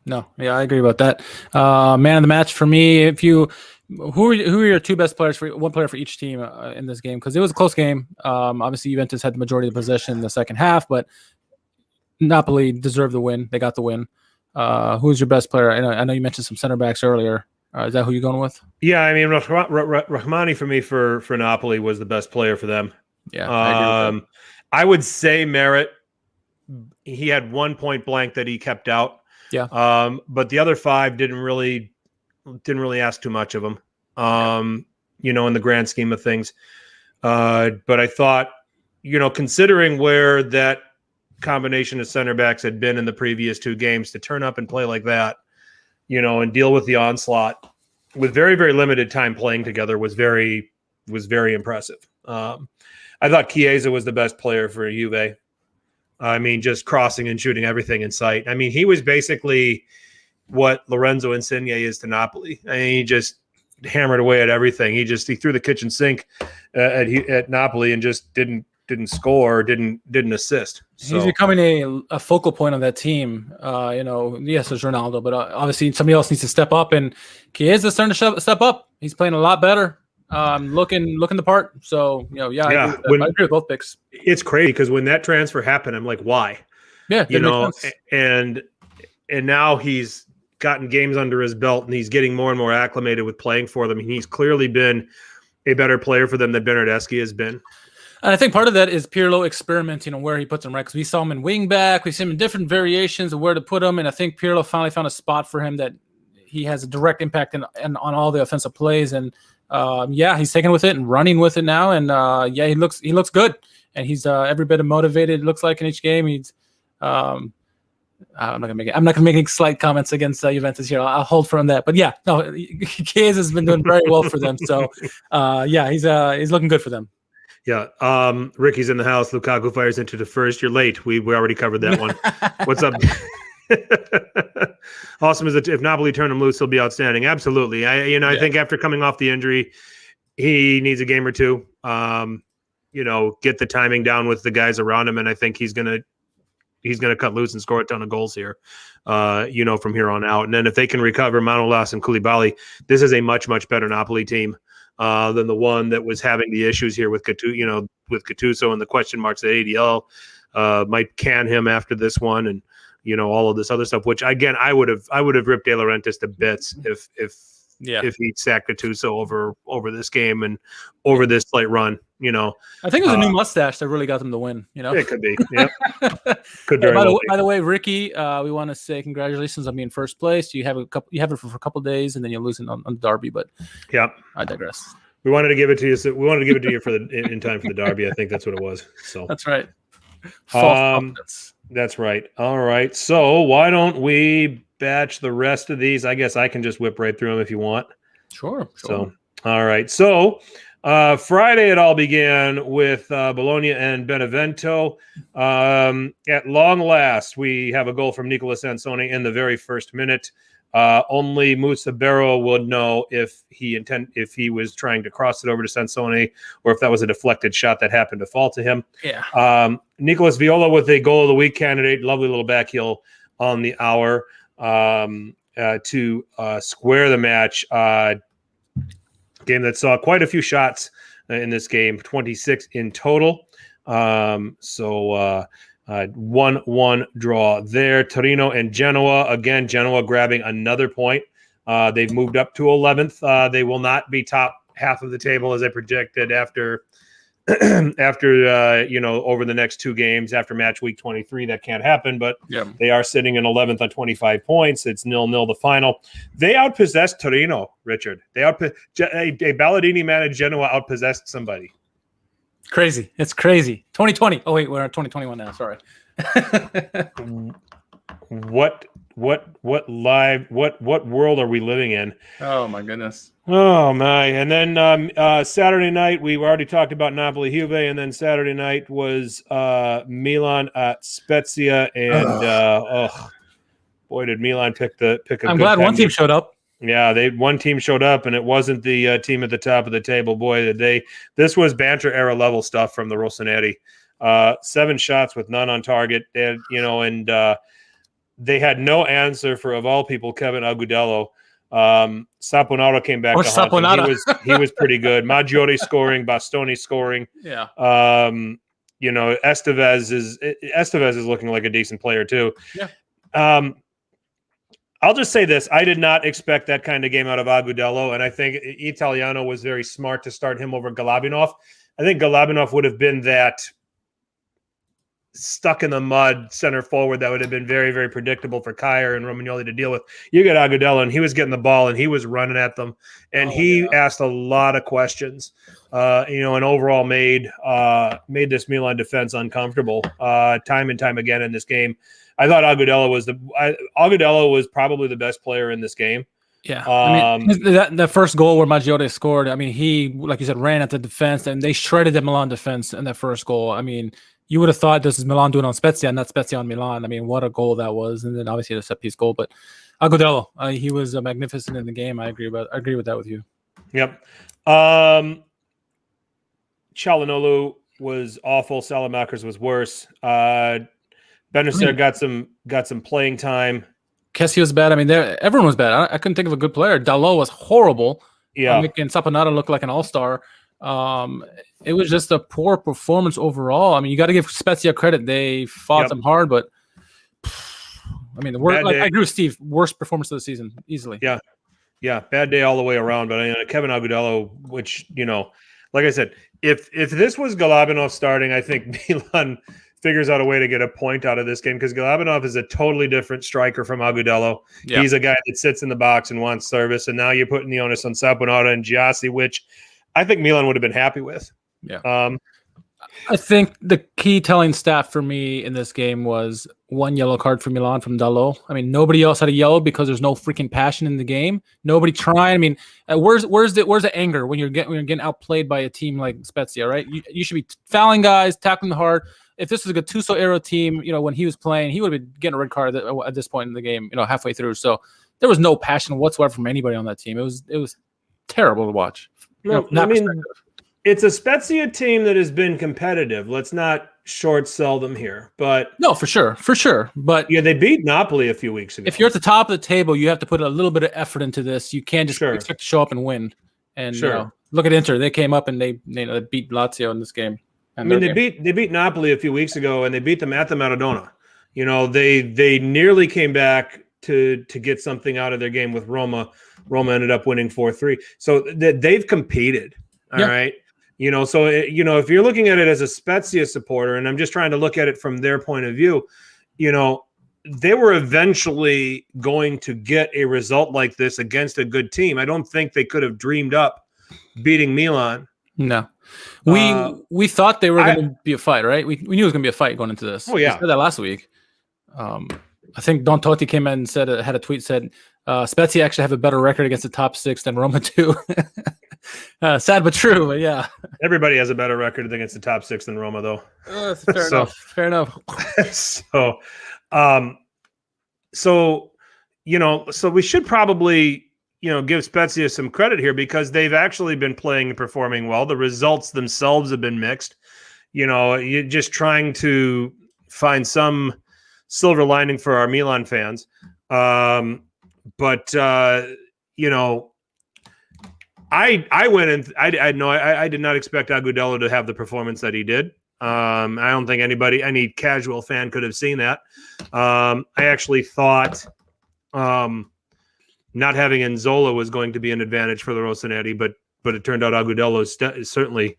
I agree about that. Man of the match for me. Who are your two best players for one player for each team in this game? Because it was a close game. Obviously, Juventus had the majority of the possession in the second half, but Napoli deserved the win. They got the win. Who's your best player? I know you mentioned some center backs earlier. Is that who you're going with? Yeah, I mean, Rahmani for me for Napoli was the best player for them. Yeah, I agree with that. I would say Merritt. He had 1 point blank that he kept out. Yeah. But the other 5 didn't really ask too much of him. In the grand scheme of things. But I thought, considering where that combination of center backs had been in the previous 2 games, to turn up and play like that, and deal with the onslaught with very, very limited time playing together was very impressive. I thought Chiesa was the best player for Juve. I mean, just crossing and shooting everything in sight. I mean, he was basically what Lorenzo Insigne is to Napoli. I mean, he just hammered away at everything. He threw the kitchen sink at Napoli and just didn't score, didn't assist. So. He's becoming a focal point of that team. Yes, there's Ronaldo, but obviously somebody else needs to step up, and Chiesa's starting to step up. He's playing a lot better. Looking the part. So, I agree with both picks. It's crazy because when that transfer happened, I'm like, why? Yeah, and now he's gotten games under his belt and he's getting more and more acclimated with playing for them. He's clearly been a better player for them than Bernardeschi has been. And I think part of that is Pirlo experimenting on where he puts him, right? Because we saw him in wing back, we see him in different variations of where to put him, and I think Pirlo finally found a spot for him that he has a direct impact on all the offensive plays. And he's taking with it and running with it now, and he looks good, and he's every bit of motivated. It looks like in each game. He's I'm not gonna make any slight comments against Juventus here. I'll hold from that. But Chiesa has been doing very well for them. So he's looking good for them. Yeah. Ricky's in the house. Lukaku fires into the first. You're late. We already covered that one. What's up? Awesome is that if Napoli turn him loose, he'll be outstanding. Absolutely. I think after coming off the injury, he needs a game or two. Get the timing down with the guys around him, and I think he's gonna cut loose and score a ton of goals here. From here on out. And then if they can recover Manolas and Koulibaly, this is a much, much better Napoli team than the one that was having the issues here with Gattuso and the question marks at ADL. Might can him after this one, and all of this other stuff. Which again, I would have ripped De Laurentiis to bits if he sacked Gattuso over this game and over this slight run. I think it was a new mustache that really got them to win. It could be. Yeah, could very well be. By the way, Ricky, we want to say congratulations on being first place. You have it for a couple of days, and then you'll lose it on the derby. But yeah, I digress. We wanted to give it to you. So we wanted to give it to you in time for the derby. I think that's what it was. So that's right. False confidence. That's right. All right. So why don't we batch the rest of these? I guess I can just whip right through them if you want. Sure. So, all right. So Friday it all began with Bologna and Benevento. At long last, we have a goal from Nicola Sansone in the very first minute. Only Musa Barrow would know if he was trying to cross it over to Sansone or if that was a deflected shot that happened to fall to him. Yeah. Nicolas Viola with a goal of the week candidate. Lovely little back heel on the hour to square the match. Game that saw quite a few shots in this game, 26 in total. 1-1 draw there. Torino and Genoa. Again, Genoa grabbing another point. They've moved up to 11th. They will not be top half of the table as I projected after over the next 2 games after match week 23. That can't happen, but they are sitting in 11th on 25 points. It's 0-0 the final. They outpossessed Torino, Richard. A Balladini managed Genoa outpossessed somebody. Crazy. It's crazy. 2020. Oh wait, we're at 2021 now. Sorry. What world are we living in? Oh my goodness. Oh my. And then Saturday night, we already talked about Napoli Juve, and then Saturday night was Milan at Spezia, and boy did Milan pick a I'm glad one team showed up. Yeah, one team showed up, and it wasn't the team at the top of the table. Boy, this was banter era level stuff from the Rossoneri. 7 shots with none on target. They had, and they had no answer for, of all people, Kevin Agudelo. Saponara came back to hunt him. He was pretty good. Maggiore scoring, Bastoni scoring. Yeah. Estevez is looking like a decent player too. Yeah. I'll just say this. I did not expect that kind of game out of Agudelo, and I think Italiano was very smart to start him over Galabinov. I think Galabinov would have been that stuck in the mud center forward that would have been very, very predictable for Kyer and Romagnoli to deal with. You get Agudelo, and he was getting the ball, and he was running at them, and he asked a lot of questions, and overall made this Milan defense uncomfortable time and time again in this game. I thought Agudelo was probably the best player in this game. Yeah, that first goal where Maggiore scored, he, like you said, ran at the defense, and they shredded the Milan defense in that first goal. You would have thought this is Milan doing on Spezia, not Spezia on Milan. What a goal that was. And then obviously the set-piece goal. But Agudelo, he was magnificent in the game. I agree with that with you. Yep. Çalhanoğlu was awful. Salamakers was worse. Benacer got some playing time. Kessie was bad. Everyone was bad. I couldn't think of a good player. Dalot was horrible. Yeah. Making Saponara look like an all-star. It was just a poor performance overall. You got to give Spezia credit. They fought them hard, but I agree with Steve. Worst performance of the season, easily. Yeah, bad day all the way around. But Kevin Agudelo, which like I said, if this was Galabinov starting, I think Milan figures out a way to get a point out of this game because Galabinov is a totally different striker from Agudelo. Yeah. He's a guy that sits in the box and wants service, and now you're putting the onus on Saponara and Giassi, which I think Milan would have been happy with. Yeah. I think the key telling stat for me in this game was 1 yellow card for Milan from Dalot. Nobody else had a yellow because there's no freaking passion in the game. Nobody trying. Where's the anger when you're getting outplayed by a team like Spezia, right? You should be fouling guys, tackling hard. If this was a Gattuso era team, when he was playing, he would have been getting a red card at this point in the game, halfway through. So there was no passion whatsoever from anybody on that team. It was terrible to watch. No, it's a Spezia team that has been competitive. Let's not short sell them here, but no, for sure. But yeah, they beat Napoli a few weeks ago. If you're at the top of the table, you have to put a little bit of effort into this. You can't just expect to show up and win. And look at Inter; they came up and they beat Lazio in this game. They beat Napoli a few weeks ago, and they beat them at the Maradona. They nearly came back to get something out of their game with Roma. Roma ended up winning 4-3. So they've competed. All right. If you're looking at it as a Spezia supporter, and I'm just trying to look at it from their point of view, they were eventually going to get a result like this against a good team. I don't think they could have dreamed up beating Milan. No. We thought they were going to be a fight, right? We knew it was going to be a fight going into this. Oh, yeah. We said that last week. I think Don Totti came in and had a tweet said, Spezia actually have a better record against the top 6 than Roma do. Sad but true, but yeah. Everybody has a better record against the top 6 than Roma, though. Fair enough. So we should probably give Spezia some credit here because they've actually been playing and performing well. The results themselves have been mixed. You're just trying to find some silver lining for our Milan fans. But you know, I went and I did not expect Agudelo to have the performance that he did. I don't think any casual fan could have seen that. I actually thought not having Nzola was going to be an advantage for the Rossoneri, but it turned out Agudelo certainly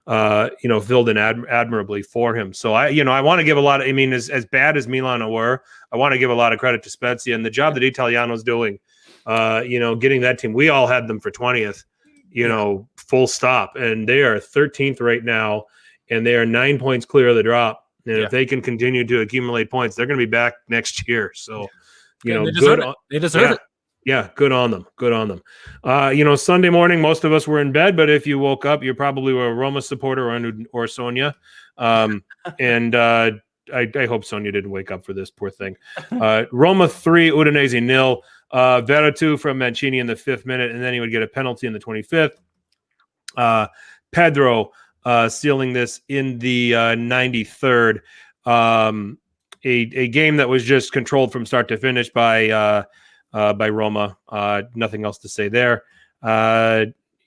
filled in admirably for him. So I want to give a lot of, as bad as Milan were, I want to give a lot of credit to Spezia and the job that Italiano's doing, getting that team. We all had them for 20th, full stop. And they are 13th right now, and they are 9 points clear of the drop. And if they can continue to accumulate points, they're going to be back next year. So, they deserve it. Yeah, good on them. Good on them. Sunday morning, most of us were in bed, but if you woke up, you probably were a Roma supporter or Sonia. And I hope Sonia didn't wake up for this, poor thing. Roma 3, Udinese 0. Veretout from Mancini in the 5th minute, and then he would get a penalty in the 25th. Pedro sealing this in the 93rd. A game that was just controlled from start to finish by Roma. Nothing else to say there. All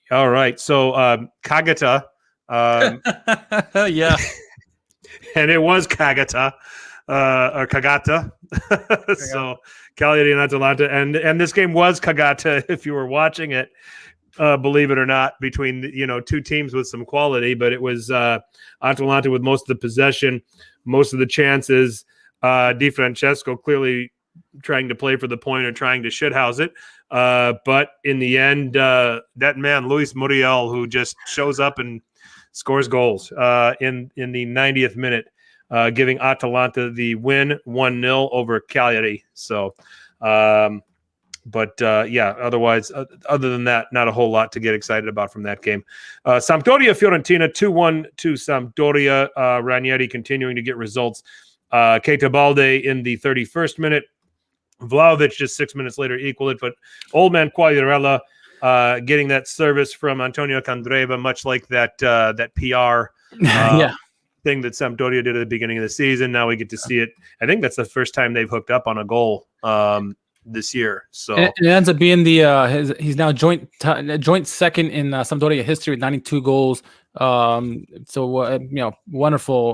right. So Kagata. Yeah. And it was Kagata or Kagata. So Cagliari and Atalanta. And this game was Kagata if you were watching it, believe it or not, between two teams with some quality. But it was Atalanta with most of the possession, most of the chances. Di Francesco clearly trying to play for the point or trying to shithouse it. But in the end, that man, Luis Muriel, who just shows up and scores goals in the 90th minute, giving Atalanta the win 1-0 over Cagliari. So, otherwise, other than that, not a whole lot to get excited about from that game. Sampdoria-Fiorentina, 2-1 to Sampdoria. Ranieri continuing to get results. Keita Balde in the 31st minute. Vlahovic just 6 minutes later equaled it, but old man Quagliarella getting that service from Antonio Candreva, much like that PR thing that Sampdoria did at the beginning of the season. Now we get to see it. I think that's the first time they've hooked up on a goal this year. So it ends up being he's now joint second in Sampdoria history with 92 goals. Wonderful.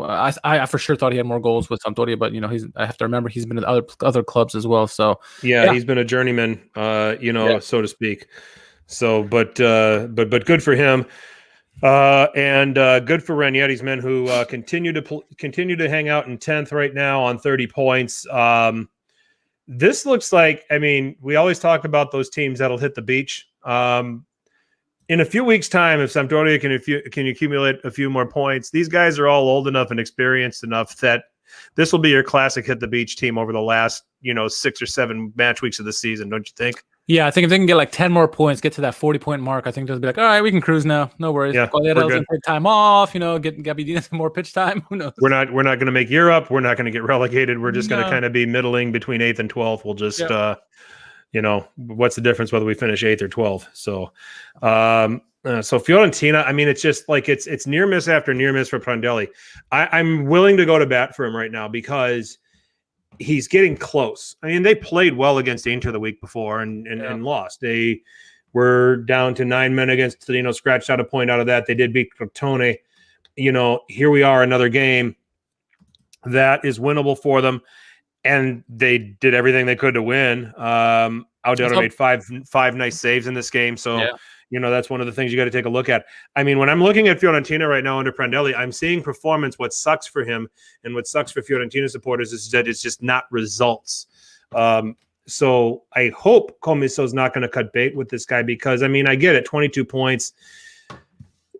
I for sure thought he had more goals with Sampdoria, but I have to remember he's been at other clubs as well. So he's been a journeyman, so to speak. So, but good for him, and good for Ranieri's men who continue to hang out in 10th right now on 30 points. This looks like, we always talk about those teams that'll hit the beach. In a few weeks' time, if Sampdoria can accumulate a few more points, these guys are all old enough and experienced enough that this will be your classic hit the beach team over the last 6 or 7 match weeks of the season, don't you think? Yeah, I think if they can get like 10 more points, get to that 40-point mark, I think they'll be like, all right, we can cruise now. No worries. Yeah, Quagliarella's gonna take time off, get Gabidina some more pitch time. Who knows? We're not going to make Europe. We're not going to get relegated. We're just going to kind of be middling between 8th and 12th. We'll just what's the difference whether we finish 8th or 12th? So, so Fiorentina, it's just like it's near miss after near miss for Prandelli. I'm willing to go to bat for him right now because he's getting close. They played well against Inter the week before and lost. They were down to 9 men against, scratched out a point out of that. They did beat Crotone. Here we are, another game that is winnable for them. And they did everything they could to win. Audero made five nice saves in this game. So, that's one of the things you got to take a look at. When I'm looking at Fiorentina right now under Prandelli, I'm seeing performance. What sucks for him and what sucks for Fiorentina supporters is that it's just not results. So I hope Commisso's not going to cut bait with this guy because, I get it, 22 points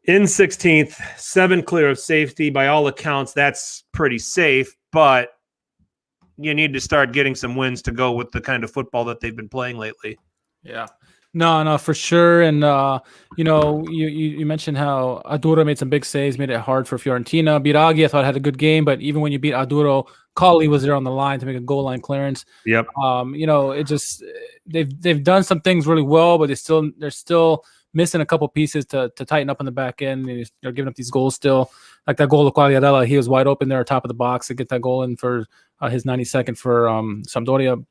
in 16th, 7 clear of safety. By all accounts, that's pretty safe, but you need to start getting some wins to go with the kind of football that they've been playing lately. Yeah. No, for sure. And, you mentioned how Aduro made some big saves, made it hard for Fiorentina. Biraghi, I thought, had a good game, but even when you beat Aduro, Colli was there on the line to make a goal line clearance. Yep. It just they've done some things really well, but they're still missing a couple pieces to tighten up on the back end. And they're giving up these goals still. Like that goal of Quagliarella, he was wide open there, top of the box to get that goal in for his 92nd for Sampdoria.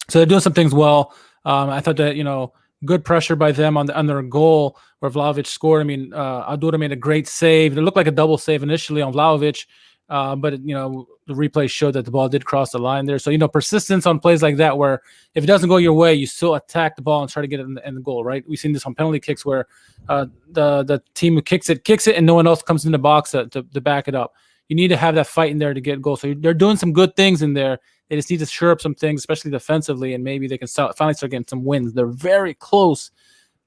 So they're doing some things well. I thought that, good pressure by them on their goal where Vlahovic scored. I mean, Adura made a great save. It looked like a double save initially on Vlahovic, but the replay showed that the ball did cross the line there. So, persistence on plays like that, where if it doesn't go your way, you still attack the ball and try to get it in the goal, right? We've seen this on penalty kicks where the team who kicks it, and no one else comes in the box to back it up. You need to have that fight in there to get a goal. So they're doing some good things in there. They just need to shore up some things, especially defensively, and maybe they can finally start getting some wins. They're very close.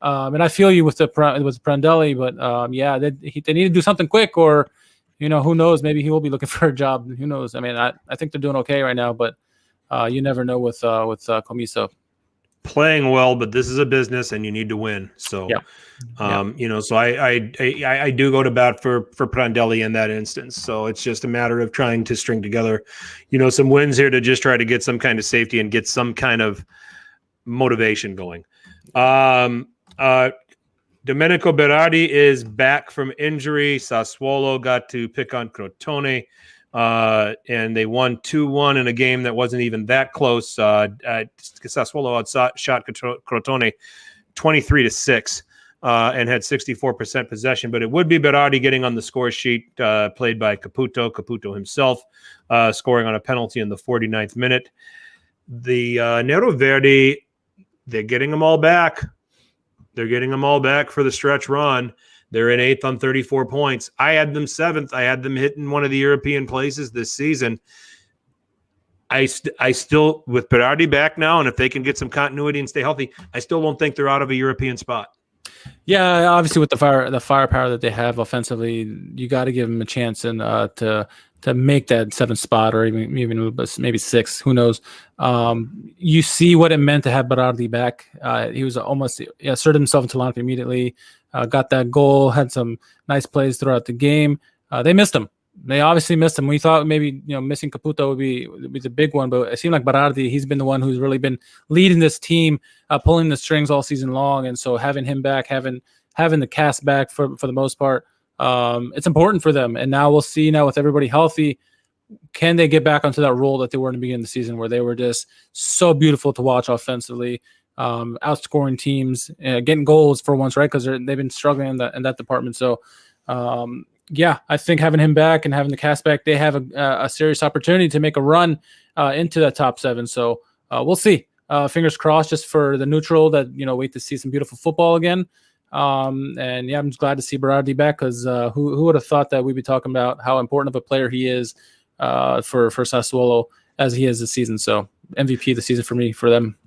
And I feel you with Prandelli, but they need to do something quick, or who knows? Maybe he will be looking for a job. Who knows? I mean, I think they're doing okay right now, but you never know with Comiso. Playing well, but this is a business and you need to win. So, so I do go to bat for Prandelli in that instance. So it's just a matter of trying to string together, some wins here to just try to get some kind of safety and get some kind of motivation going. Domenico Berardi is back from injury. Sassuolo got to pick on Crotone. And they won 2-1 in a game that wasn't even that close. Sassuolo outshot Crotone 23-6 and had 64% possession. But it would be Berardi getting on the score sheet, played by Caputo himself, scoring on a penalty in the 49th minute. The Nero Verdi, they're getting them all back. They're getting them all back for the stretch run. They're in 8th on 34 points. I had them 7th. I had them hitting one of the European places this season. I still, with Berardi back now, and if they can get some continuity and stay healthy, I still don't think they're out of a European spot. Yeah, obviously with the firepower that they have offensively, you got to give them a chance and to make that 7th spot, or even maybe 6th. Who knows? You see what it meant to have Berardi back. He was almost asserted himself into lineup immediately. Got that goal, had some nice plays throughout the game. They missed him. They obviously missed him. We thought maybe missing Caputo would be the big one, but it seemed like Berardi, he's been the one who's really been leading this team, pulling the strings all season long. And so having him back, having the cast back for the most part, it's important for them. And now we'll see with everybody healthy, can they get back onto that role that they were in the beginning of the season, where they were just so beautiful to watch offensively. Outscoring teams, getting goals for once, right? Because they've been struggling in that department. So, I think having him back and having the cast back, they have a serious opportunity to make a run into that top 7. So we'll see. Fingers crossed, just for the neutral that wait to see some beautiful football again. I'm just glad to see Berardi back, because who would have thought that we'd be talking about how important of a player he is for Sassuolo as he is this season. So MVP this season for them.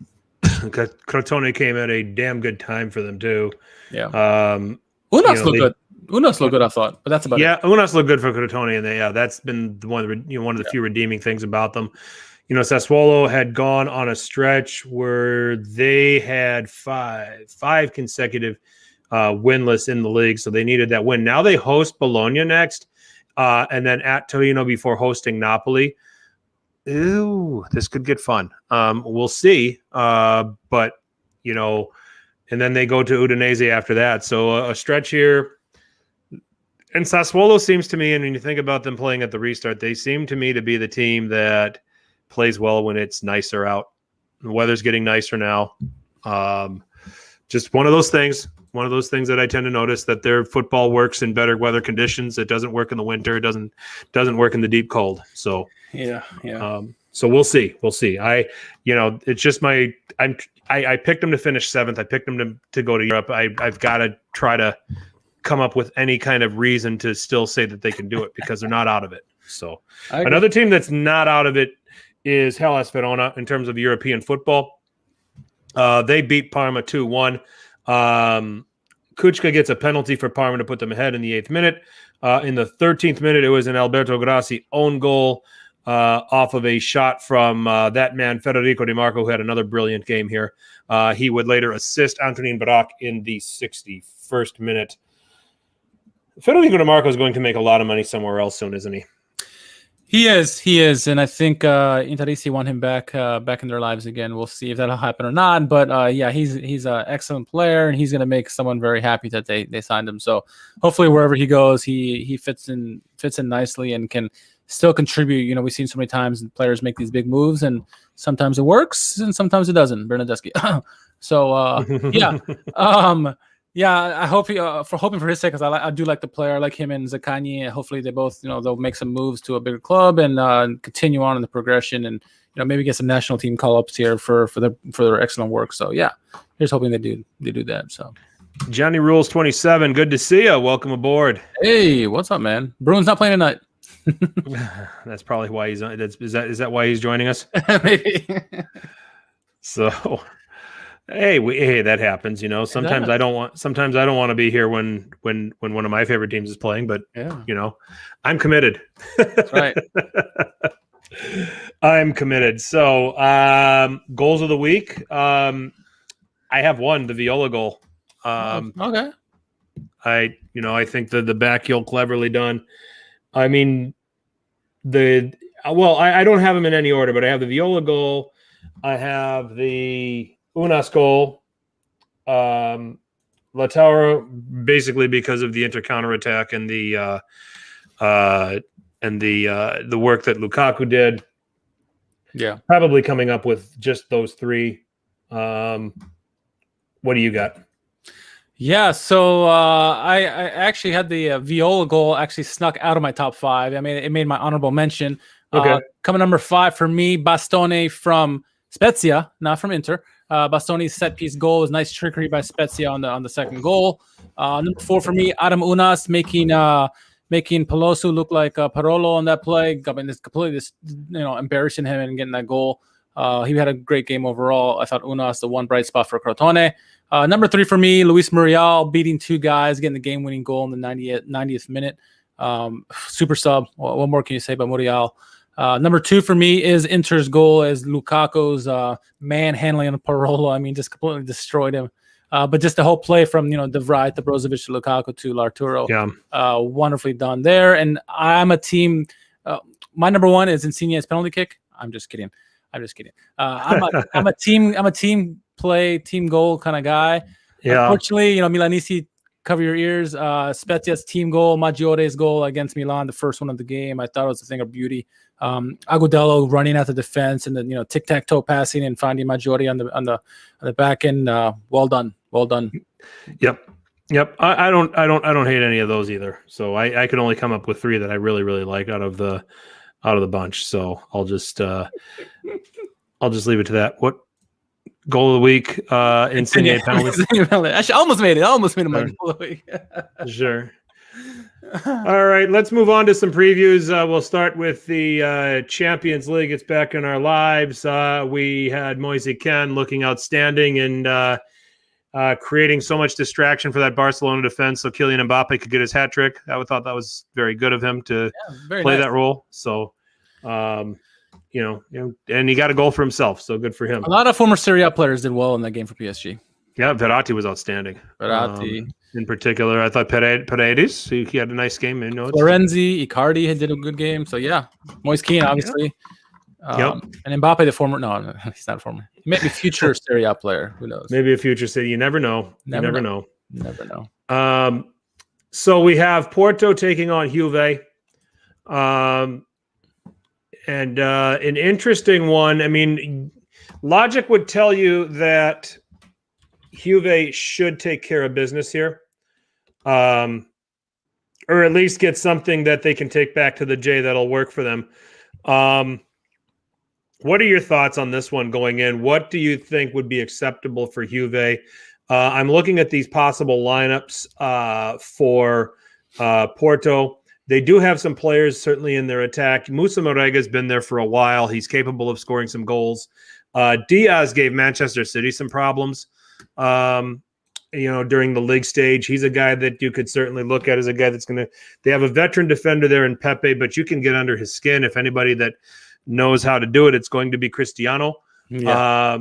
Crotone came at a damn good time for them too. Yeah. Unas looked good. Unas looked good, I thought, but that's about it. Yeah, Unas looked good for Crotone, and that's been one of the few redeeming things about them. Sassuolo had gone on a stretch where they had five consecutive winless in the league, so they needed that win. Now they host Bologna next, and then at Torino before hosting Napoli. Ooh, this could get fun. We'll see. But and then they go to Udinese after that. So a stretch here. And Sassuolo seems to me, and when you think about them playing at the restart, they seem to me to be the team that plays well when it's nicer out. The weather's getting nicer now. Just one of those things that I tend to notice, that their football works in better weather conditions. It doesn't work in the winter. It doesn't work in the deep cold. So so we'll see. It's just I picked them to finish 7th. I picked them to go to Europe. I've got to try to come up with any kind of reason to still say that they can do it, because they're not out of it. So another team that's not out of it is Hellas Verona in terms of European football. They beat Parma 2-1. Kuchka gets a penalty for Parma to put them ahead in the 8th minute. In the 13th minute, it was an Alberto Grassi own goal off of a shot from that man, Federico Di Marco, who had another brilliant game here. He would later assist Antonin Barak in the 61st minute. Federico Di Marco is going to make a lot of money somewhere else soon, isn't he? He is, and I think Interisi want him back in their lives again. We'll see if that'll happen or not. But yeah, he's an excellent player, and he's going to make someone very happy that they signed him. So hopefully, wherever he goes, he fits in nicely and can still contribute. You know, we've seen so many times players make these big moves, and sometimes it works, and sometimes it doesn't. Bernadeschi. So yeah. Yeah, I hope hoping for his sake, because I do like the player. I like him and Ceane. Hopefully, they both they'll make some moves to a bigger club and continue on in the progression, and maybe get some national team call ups here for their excellent work. So yeah, here's hoping they do that. So Johnny Rules 27, good to see you. Welcome aboard. Hey, what's up, man? Bruins not playing tonight. That's probably why he's on. Is that why he's joining us? Maybe. So. Hey, that happens. Sometimes I don't want to be here when one of my favorite teams is playing, but I'm committed. That's right. I'm committed. So, goals of the week. I have one, the Viola goal. Okay. I think the back heel cleverly done. I mean, I don't have them in any order, but I have the Viola goal. I have the Unas goal, Lautaro, basically because of the inter-counter attack and the work that Lukaku did. Yeah, probably coming up with just those three. What do you got? Yeah, so I actually had the Viola goal actually snuck out of my top 5. I mean, it made my honorable mention. Okay. Coming number 5 for me, Bastoni from Spezia, not from Inter. Bastoni's set piece goal was nice trickery by Spezia on the second goal. Number 4 for me, Adam Unas making Pelosu look like Parolo on that play. I mean, it's completely embarrassing him and getting that goal. He had a great game overall. I thought Unas the one bright spot for Crotone. Number 3 for me, Luis Muriel beating 2 guys, getting the game-winning goal in the 90th minute. Super sub. What more can you say about Muriel? Number 2 for me is Inter's goal as Lukaku's manhandling on Parolo. I mean, just completely destroyed him. But just the whole play from De Vrij to Brozovic to Lukaku to L'arturo, wonderfully done there. And I'm a team. My number 1 is Insigne's penalty kick. I'm just kidding. I'm a team play, team goal kind of guy. Yeah. Unfortunately, Milanese, cover your ears. Spezia's team goal, Maggiore's goal against Milan, the first one of the game. I thought it was a thing of beauty. Agudelo running at the defense and then tic-tac-toe passing and finding Maggiore on the back end. Well done. Yep. I don't hate any of those either. So I could only come up with 3 that I really, really like out of the bunch. So I'll just leave it to that. What goal of the week? Insigne penalty. I almost made it. My goal of the week. Sure. All right, let's move on to some previews. We'll start with the Champions League. It's back in our lives. We had Moise Kean looking outstanding and creating so much distraction for that Barcelona defense so Kylian Mbappe could get his hat trick. I thought that was very good of him to play that role. So, and he got a goal for himself, so good for him. A lot of former Serie A players did well in that game for PSG. Yeah, Verratti was outstanding. In particular, I thought Paredes, he had a nice game. Florenzi, Icardi did a good game. So yeah, Moise Kean obviously. And Mbappe, the former. No, he's not a former. He may be a future Serie A player. Who knows? Maybe a future City. You never know. Never know. So we have Porto taking on Juve. And an interesting one. I mean, logic would tell you that Juve should take care of business here, or at least get something that they can take back to the J that'll work for them. What are your thoughts on this one going in? What do you think would be acceptable for Juve? I'm looking at these possible lineups for Porto. They do have some players certainly in their attack. Moussa Morega's been there for a while. He's capable of scoring some goals. Diaz gave Manchester City some problems. During the league stage, he's a guy that you could certainly look at as a guy that's they have a veteran defender there in Pepe, but you can get under his skin. If anybody that knows how to do it, it's going to be Cristiano. Yeah.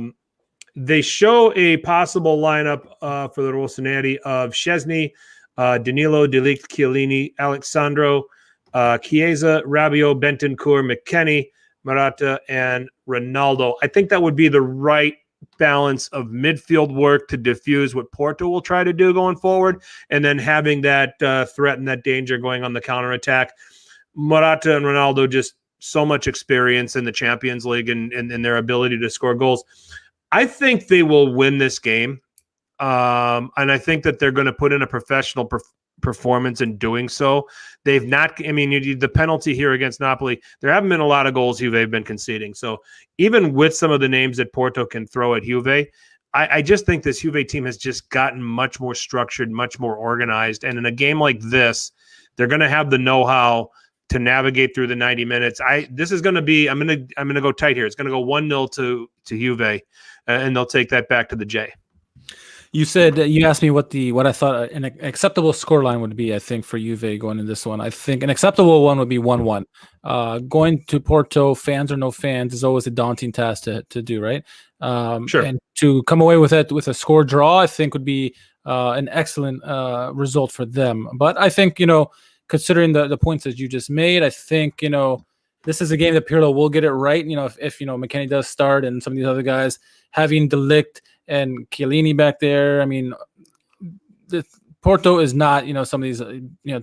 They show a possible lineup for the Rossoneri of Szczesny, Danilo, De Ligt, Chiellini, Alexandro, Chiesa, Rabiot, Bentancur, McKennie, Morata, and Ronaldo. I think that would be the right balance of midfield work to diffuse what Porto will try to do going forward, and then having that threat and that danger going on the counterattack. Morata and Ronaldo, just so much experience in the Champions League and their ability to score goals. I think they will win this game. And I think that they're going to put in a professional performance in doing so. They've not, the penalty here against Napoli, there haven't been a lot of goals Juve have been conceding. So even with some of the names that Porto can throw at Juve, I just think this Juve team has just gotten much more structured, much more organized. And in a game like this, they're going to have the know-how to navigate through the 90 minutes. This is going to be, I'm going to go tight here. It's going to go 1-0 to Juve, and they'll take that back to the J. You said you asked me what I thought an acceptable scoreline would be. I think for Juve going in this one, I think an acceptable one would be 1-1. Going to Porto, fans or no fans, is always a daunting task to do, right? Sure. And to come away with it with a score draw, I think would be an excellent result for them. But I think considering the points that you just made, I think this is a game that Pirlo will get it right. If McKennie does start and some of these other guys having De Ligt and Chiellini back there. I mean, Porto is not, some of these,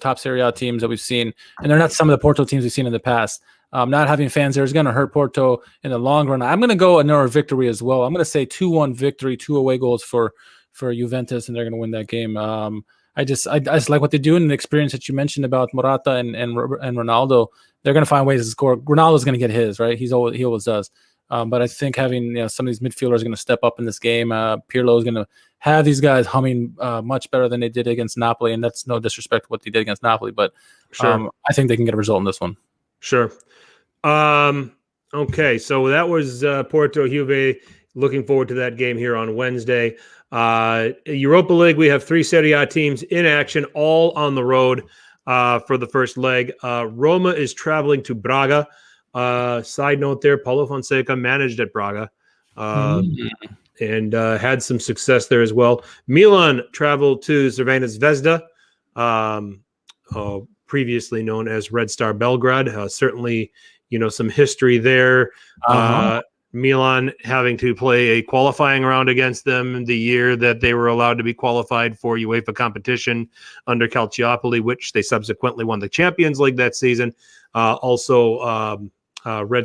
top Serie A teams that we've seen, and they're not some of the Porto teams we've seen in the past. Not having fans there is going to hurt Porto in the long run. I'm going to go another victory as well. I'm going to say 2-1 victory, 2 away goals for Juventus, and they're going to win that game. I just like what they do, and the experience that you mentioned about Morata and Ronaldo. They're going to find ways to score. Ronaldo's going to get his, right. He always does. But I think having some of these midfielders are going to step up in this game. Pirlo is going to have these guys humming much better than they did against Napoli, and that's no disrespect to what they did against Napoli, but sure. I think they can get a result in this one. Sure. Okay, so that was Porto Juve. Looking forward to that game here on Wednesday. Europa League, we have 3 Serie A teams in action, all on the road for the first leg. Roma is traveling to Braga. Side note there, Paulo Fonseca managed at Braga and had some success there as well. Milan traveled to Crvena Zvezda, previously known as Red Star Belgrade. Certainly, some history there. Milan having to play a qualifying round against them the year that they were allowed to be qualified for UEFA competition under Calciopoli, which they subsequently won the Champions League that season. Red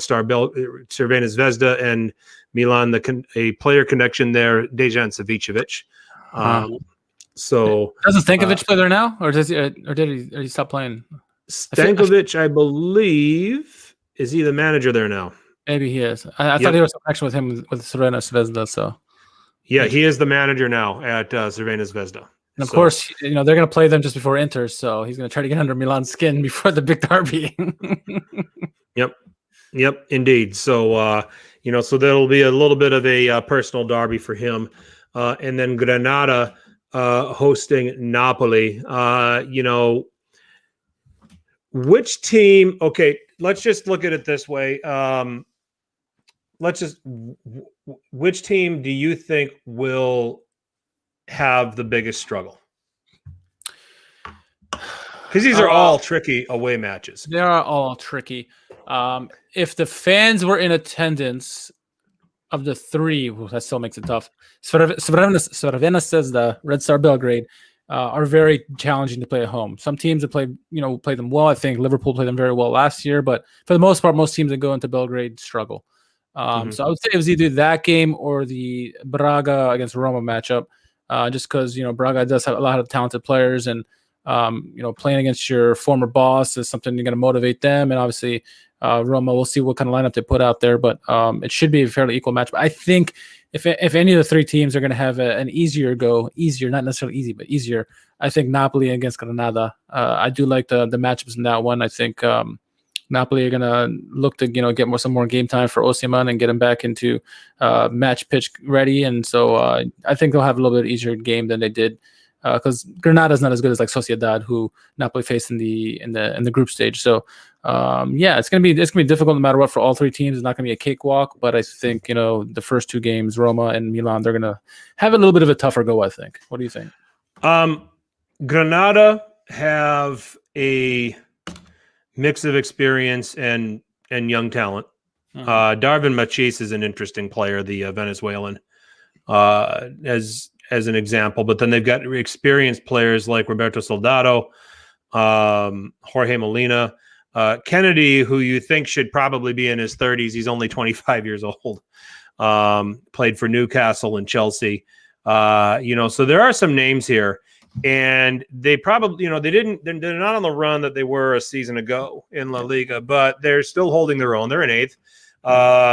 Star Crvena Zvezda and Milan, a player connection there, Dejan Savicevic. So doesn't Stankovic play there now, or did he stop playing? Stankovic, I believe, is he the manager there now? Maybe he is. I thought there was some connection with him with Crvena Zvezda. So yeah, he is the manager now at Crvena Zvezda. And of course, they're going to play them just before Inter, so he's going to try to get under Milan's skin before the big derby. Yep, indeed. So, so that'll be a little bit of a personal derby for him. And then Granada hosting Napoli. Which team? Okay, let's just look at it this way. Which team do you think will have the biggest struggle? Because these are all tricky away matches. They are all tricky. If the fans were in attendance of the 3, that still makes it tough. Crvena says the Red Star Belgrade are very challenging to play at home. Some teams that play them well. I think Liverpool played them very well last year, but for the most part, most teams that go into Belgrade struggle. So I would say it was either that game or the Braga against Roma matchup, just because Braga does have a lot of talented players, and playing against your former boss is something you're going to motivate them. And obviously, Roma, we'll see what kind of lineup they put out there, but it should be a fairly equal match. But I think if any of the 3 teams are going to have an easier, not necessarily easy, but easier, I think Napoli against Granada. I do like the matchups in that one. I think Napoli are going to look to get some more game time for Osimhen and get him back into match pitch ready. And so I think they'll have a little bit easier game than they did. Because Granada's not as good as like Sociedad, who Napoli faced in the group stage. So it's gonna be difficult no matter what for all 3 teams. It's not gonna be a cakewalk, but I think the first 2 games, Roma and Milan, they're gonna have a little bit of a tougher go. I think. What do you think? Granada have a mix of experience and young talent. Darwin Machis is an interesting player, the Venezuelan, as an example. But then they've got experienced players like Roberto Soldado, Jorge Molina, Kennedy, who you think should probably be in his 30s. He's only 25 years old. Played for Newcastle and Chelsea. So there are some names here. And they probably, they're not on the run that they were a season ago in La Liga, but they're still holding their own. They're in 8th.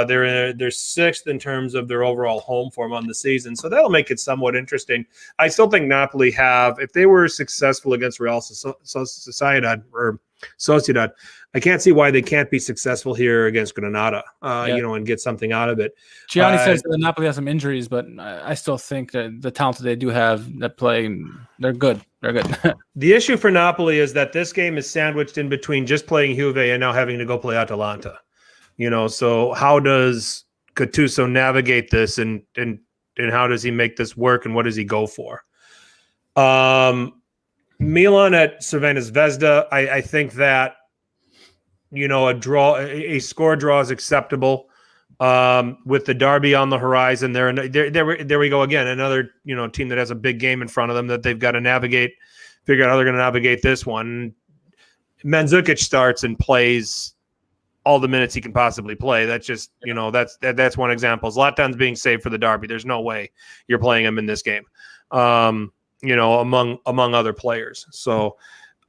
They're 6th in terms of their overall home form on the season. So that'll make it somewhat interesting. I still think Napoli if they were successful against Real Sociedad, I can't see why they can't be successul here against Granada, and get something out of it. Gianni says that Napoli has some injuries, but I still think that the talent that they do have that play, they're good. They're good. The issue for Napoli is that this game is sandwiched in between just playing Juve and now having to go play Atalanta. So how does Gattuso navigate this and how does he make this work and what does he go for? Milan at Crvena Zvezda, I think that a score draw is acceptable. With the derby on the horizon, there we go again. Another team that has a big game in front of them that they've got to navigate. Figure out how they're going to navigate this one. Mandzukic starts and plays all the minutes he can possibly play. That's just that's one example. Zlatan's being saved for the derby. There's no way you're playing him in this game. Among other players. So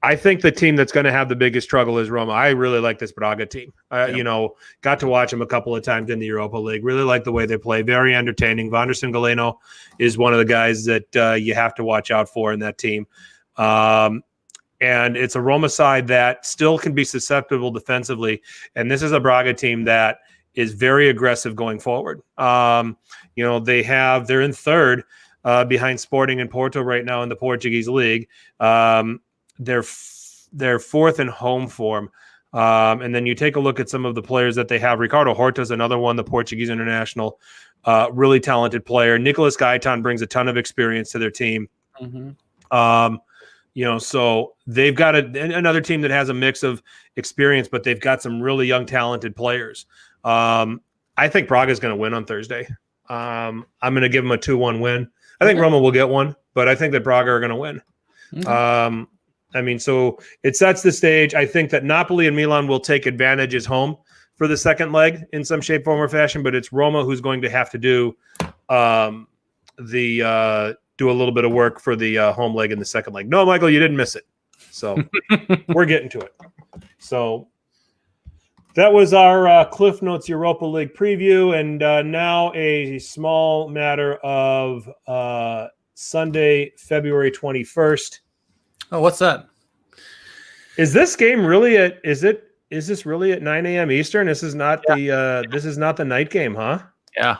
I think the team that's going to have the biggest struggle is Roma. I really like this Braga team. Got to watch them a couple of times in the Europa League. Really like the way they play. Very entertaining. Vanderson Galeno is one of the guys that you have to watch out for in that team. And it's a Roma side that still can be susceptible defensively. And this is a Braga team that is very aggressive going forward. They're in 3rd. Behind Sporting and Porto right now in the Portuguese league. They're 4th in home form. And then you take a look at some of the players that they have. Ricardo Horta's another one, the Portuguese international, really talented player. Nicolas Gaitan brings a ton of experience to their team. Mm-hmm. So they've got another team that has a mix of experience, but they've got some really young, talented players. I think Braga's going to win on Thursday. I'm going to give them a 2-1 win. I think Roma will get one, but I think that Braga are going to win. Mm-hmm. So it sets the stage. I think that Napoli and Milan will take advantages home for the second leg in some shape, form, or fashion, but it's Roma who's going to have to do do a little bit of work for the home leg in the second leg. No, Michael, you didn't miss it. So we're getting to it. So that was our Cliff Notes Europa League preview, and now a small matter of Sunday, February 21st. Oh, what's that? Is this game really is this really at 9 a.m. Eastern? This is not the night game, huh? Yeah.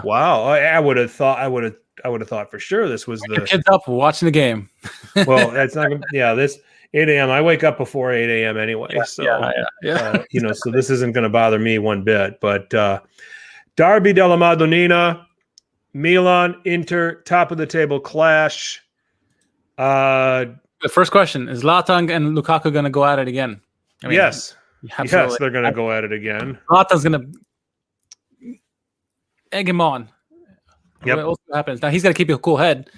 Wow, I would have thought for sure this was your kids up watching the game. Well, that's not. Yeah, this 8 a.m. I wake up before 8 a.m. anyway, so so this isn't going to bother me one bit. But Derby della Madonnina, Milan, Inter, top of the table clash. The first question is: Zlatan and Lukaku going to go at it again? Yes, they're going to go at it again. Zlatan's going to egg him on. Yep. What happens now? He's got to keep a cool head.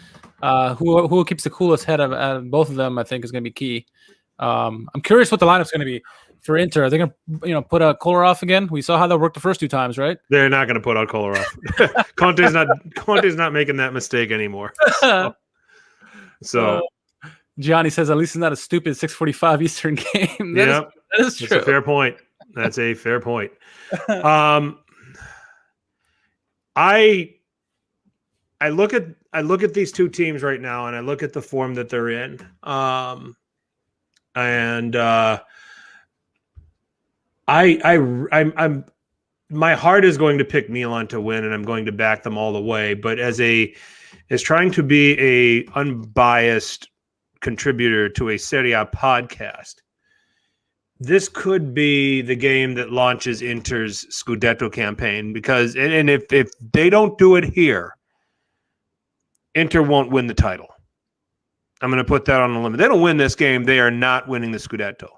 Who keeps the coolest head out of both of them? I think is going to be key. I'm curious what the lineup's going to be for Inter. Are they going to put Kolarov again? We saw how that worked the first 2 times, right? They're not going to put out Kolarov. Conte's not making that mistake anymore. So Gianni says at least it's not a stupid 6:45 Eastern game. That is true. That's a fair point. That's a fair point. I look at these two teams right now, and I look at the form that they're in, I'm my heart is going to pick Milan to win, and I'm going to back them all the way. But as trying to be a unbiased contributor to a Serie A podcast, this could be the game that launches Inter's Scudetto campaign, because if they don't do it here, Inter won't win the title. I'm going to put that on the limit. They don't win this game, they are not winning the Scudetto.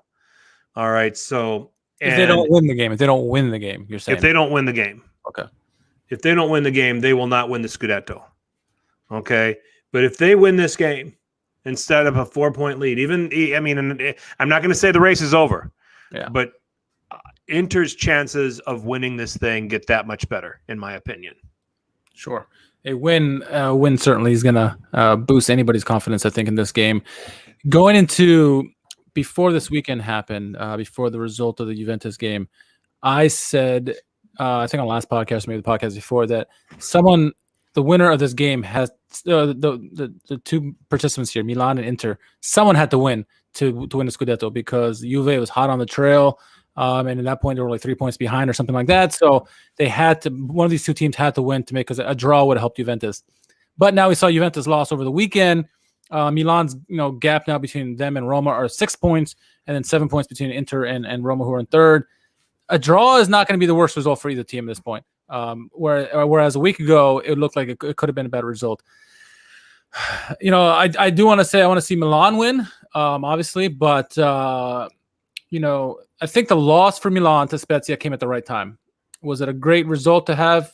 All right. So if they don't win the game, you're saying if they don't win the game, okay. If they don't win the game, they will not win the Scudetto. Okay. But if they win this game instead of a 4-point lead, I'm not going to say the race is over, but Inter's chances of winning this thing get that much better, in my opinion. Sure. A win certainly is going to boost anybody's confidence, I think, in this game. Going into before this weekend happened, before the result of the Juventus game, I said, I think on last podcast, maybe the podcast before, that the winner of this game has the two participants here, Milan and Inter. Someone had to win to win the Scudetto because Juve was hot on the trail. And at that point, they were like 3 points behind or something like that. So they had to. One of these two teams had to win to make, because a draw would have helped Juventus. But now we saw Juventus lost over the weekend. Milan's gap now between them and Roma are 6 points, and then 7 points between Inter and Roma, who are in third. A draw is not going to be the worst result for either team at this point. Whereas a week ago, it looked like it could have been a better result. I do want to say I want to see Milan win, obviously, but I think the loss for Milan to Spezia came at the right time. Was it a great result to have?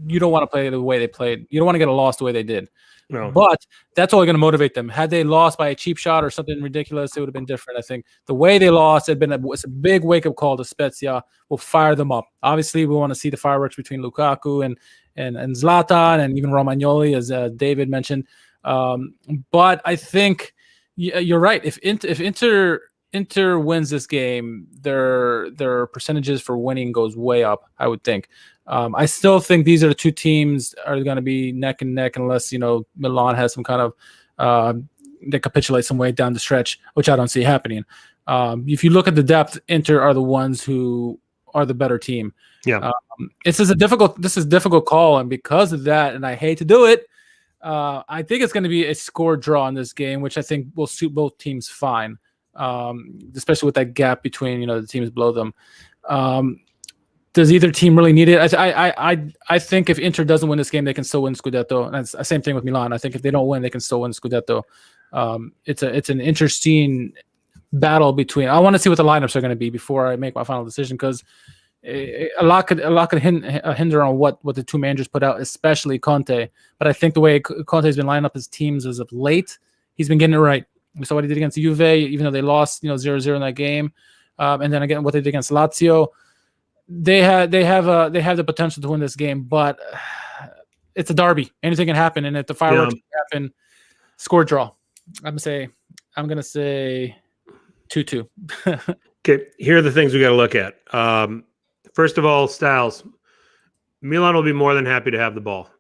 You don't want to play the way they played. You don't want to get a loss the way they did. No. But that's only going to motivate them. Had they lost by a cheap shot or something ridiculous, it would have been different. I think the way they lost it's a big wake-up call to Spezia. Will fire them up. Obviously, we want to see the fireworks between Lukaku and Zlatan and even Romagnoli, as David mentioned. But I think you're right. If Inter wins this game, their percentages for winning goes way up, I would think. I still think these are the two teams are going to be neck and neck unless, Milan has some kind of they capitulate some way down the stretch, which I don't see happening. If you look at the depth, Inter are the ones who are the better team. Yeah. This is a difficult call, and because of that, and I hate to do it, I think it's going to be a score draw in this game, which I think will suit both teams fine. Especially with that gap between the teams below them. Does either team really need it? I think if Inter doesn't win this game, they can still win Scudetto. And it's the same thing with Milan. I think if they don't win, they can still win Scudetto. It's an interesting battle between. I want to see what the lineups are going to be before I make my final decision, because a lot could hinder on what the two managers put out, especially Conte. But I think the way Conte has been lining up his teams as of late, he's been getting it right. We saw what he did against Juve, even though they lost 0-0 in that game, and then again what they did against Lazio. They have the potential to win this game, but it's a derby. Anything can happen, and if the fireworks happen, score draw. I'm gonna say 2-2. Okay, here are the things we got to look at. First of all, Styles. Milan will be more than happy to have the ball.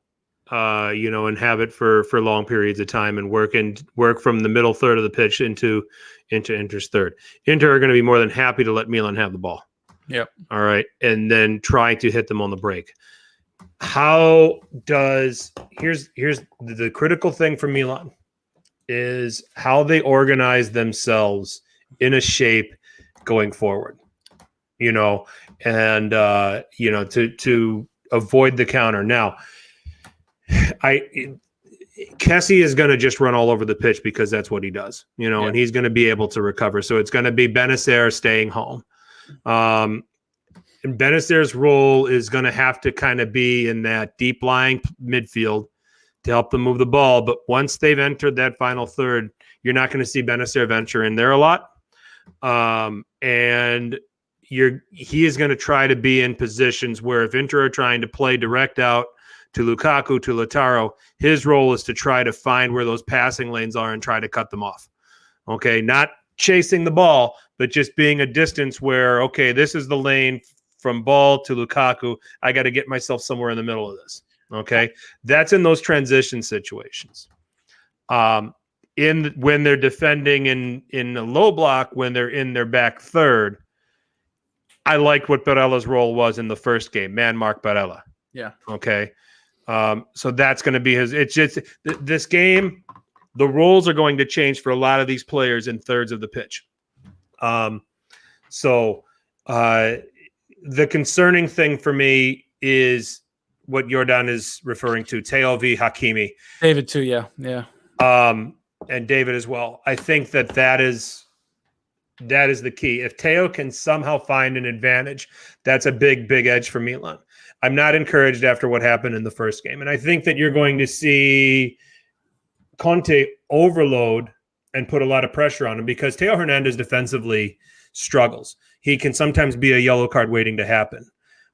And have it for long periods of time and work from the middle third of the pitch into Inter's third. Inter are going to be more than happy to let Milan have the ball. Yep. All right. And then try to hit them on the break. Here's the critical thing for Milan is how they organize themselves in a shape going forward, and to avoid the counter. Now, Kessie is going to just run all over the pitch because that's what he does, and he's going to be able to recover. So it's going to be Benacer staying home. And Benacer's role is going to have to kind of be in that deep lying midfield to help them move the ball. But once they've entered that final third, you're not going to see Benacer venture in there a lot. And he is going to try to be in positions where if Inter are trying to play direct out to Lukaku, to Lautaro, his role is to try to find where those passing lanes are and try to cut them off. Okay, not chasing the ball, but just being a distance where, okay, this is the lane from ball to Lukaku. I got to get myself somewhere in the middle of this. Okay, that's in those transition situations. When they're defending in a low block, when they're in their back third, I liked what Barella's role was in the first game. Man mark Barella. Yeah. Okay. So that's going to be his. It's just this game. The roles are going to change for a lot of these players in thirds of the pitch. The concerning thing for me is what Jordan is referring to, Teo v. Hakimi. David too, yeah. And David as well. I think that That is the key. If Teo can somehow find an advantage, that's a big, big edge for Milan. I'm not encouraged after what happened in the first game. And I think that you're going to see Conte overload and put a lot of pressure on him because Teo Hernandez defensively struggles. He can sometimes be a yellow card waiting to happen.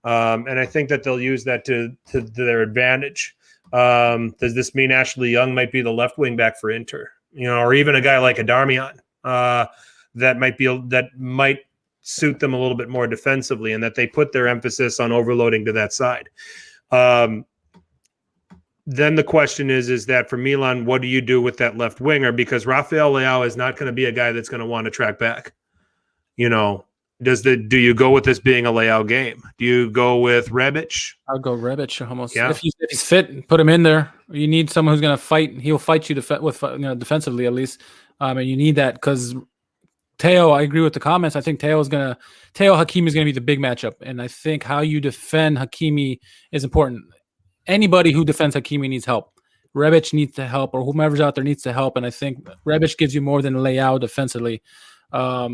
And I think that they'll use that to their advantage. Does this mean Ashley Young might be the left wing back for Inter? Or even a guy like Adarmian that might suit them a little bit more defensively, and that they put their emphasis on overloading to that side. Then the question is that for Milan, what do you do with that left winger? Because Rafael Leao is not going to be a guy that's going to want to track back. Do you go with this being a Leao game? Do you go with Rebic? I'll go Rebic almost. Yeah. If he's fit, put him in there. You need someone who's going to fight. He'll fight you defensively at least. And you need that because Teo, I agree with the comments. I think Teo Hakimi is going to be the big matchup. And I think how you defend Hakimi is important. Anybody who defends Hakimi needs help. Rebic needs to help, or whomever's out there needs to help. And I think Rebic gives you more than Leao defensively. I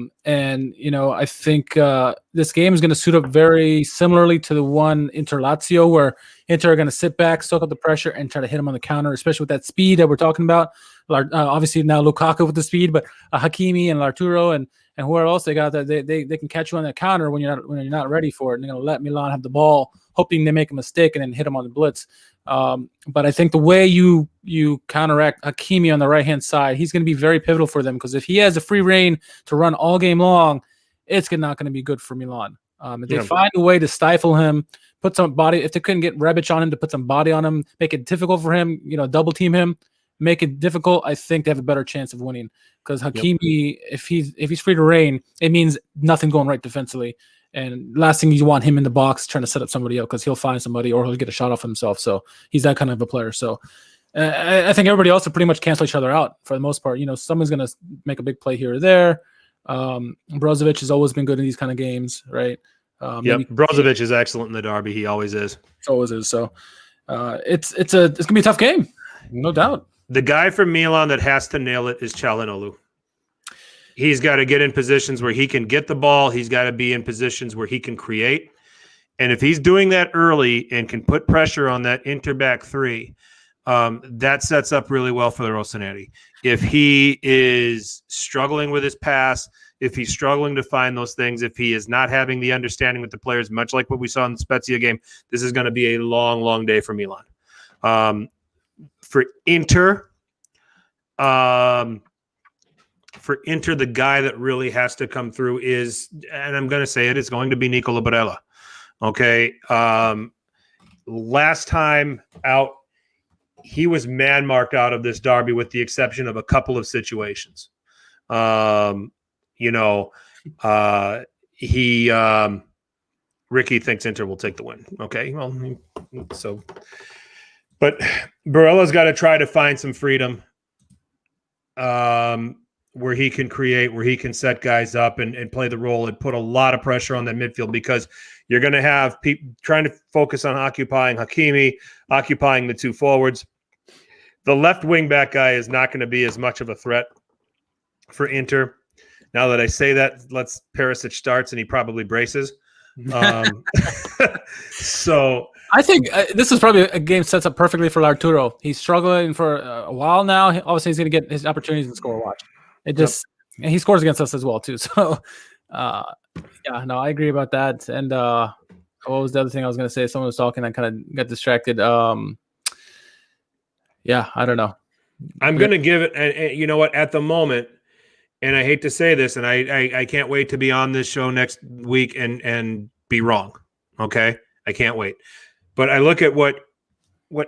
think this game is going to suit up very similarly to the one Inter Lazio, where Inter are going to sit back, soak up the pressure, and try to hit him on the counter, especially with that speed that we're talking about. Obviously now Lukaku with the speed, but Hakimi and Arturo and whoever else they got, that they can catch you on that counter when you're not ready for it. And they're going to let Milan have the ball, hoping they make a mistake and then hit him on the blitz. But I think the way you counteract Hakimi on the right-hand side, he's going to be very pivotal for them, because if he has a free reign to run all game long, it's not going to be good for Milan. If they find a way to stifle him, put some body, if they couldn't get Rebic on him to put some body on him, make it difficult for him, double team him, make it difficult, I think they have a better chance of winning. Because Hakimi, if he's free to reign, it means nothing going right defensively. And last thing you want him in the box trying to set up somebody else, because he'll find somebody or he'll get a shot off himself. So he's that kind of a player. So I think everybody else will pretty much cancel each other out for the most part. Someone's going to make a big play here or there. Brozovic has always been good in these kind of games, right? Brozovic is excellent in the derby. He always is. Always is. So it's going to be a tough game, no doubt. The guy from Milan that has to nail it is Çalhanoğlu. He's got to get in positions where he can get the ball. He's got to be in positions where he can create. And if he's doing that early and can put pressure on that Inter back three, that sets up really well for the Rossoneri. If he is struggling with his pass, if he's struggling to find those things, if he is not having the understanding with the players, much like what we saw in the Spezia game, this is going to be a long, long day for Milan. For Inter, the guy that really has to come through is, and I'm going to say it's going to be Nicola Barella. Okay. Last time out, he was man-marked out of this derby with the exception of a couple of situations. Ricky thinks Inter will take the win. Okay. Well, but Barella's got to try to find some freedom where he can create, where he can set guys up and play the role and put a lot of pressure on that midfield, because you're going to have people trying to focus on occupying Hakimi, occupying the two forwards. The left wing back guy is not going to be as much of a threat for Inter. Now that I say that, Perisic starts and he probably braces. So I think this is probably a game sets up perfectly for Arturo. He's struggling for a while now. Obviously, he's going to get his opportunities and score. Watch it. And he scores against us as well too. So, I agree about that. And what was the other thing I was going to say? Someone was talking. I kind of got distracted. I don't know. I'm going to give it. And you know what? At the moment, and I hate to say this, and I can't wait to be on this show next week and be wrong. Okay, I can't wait. But I look at what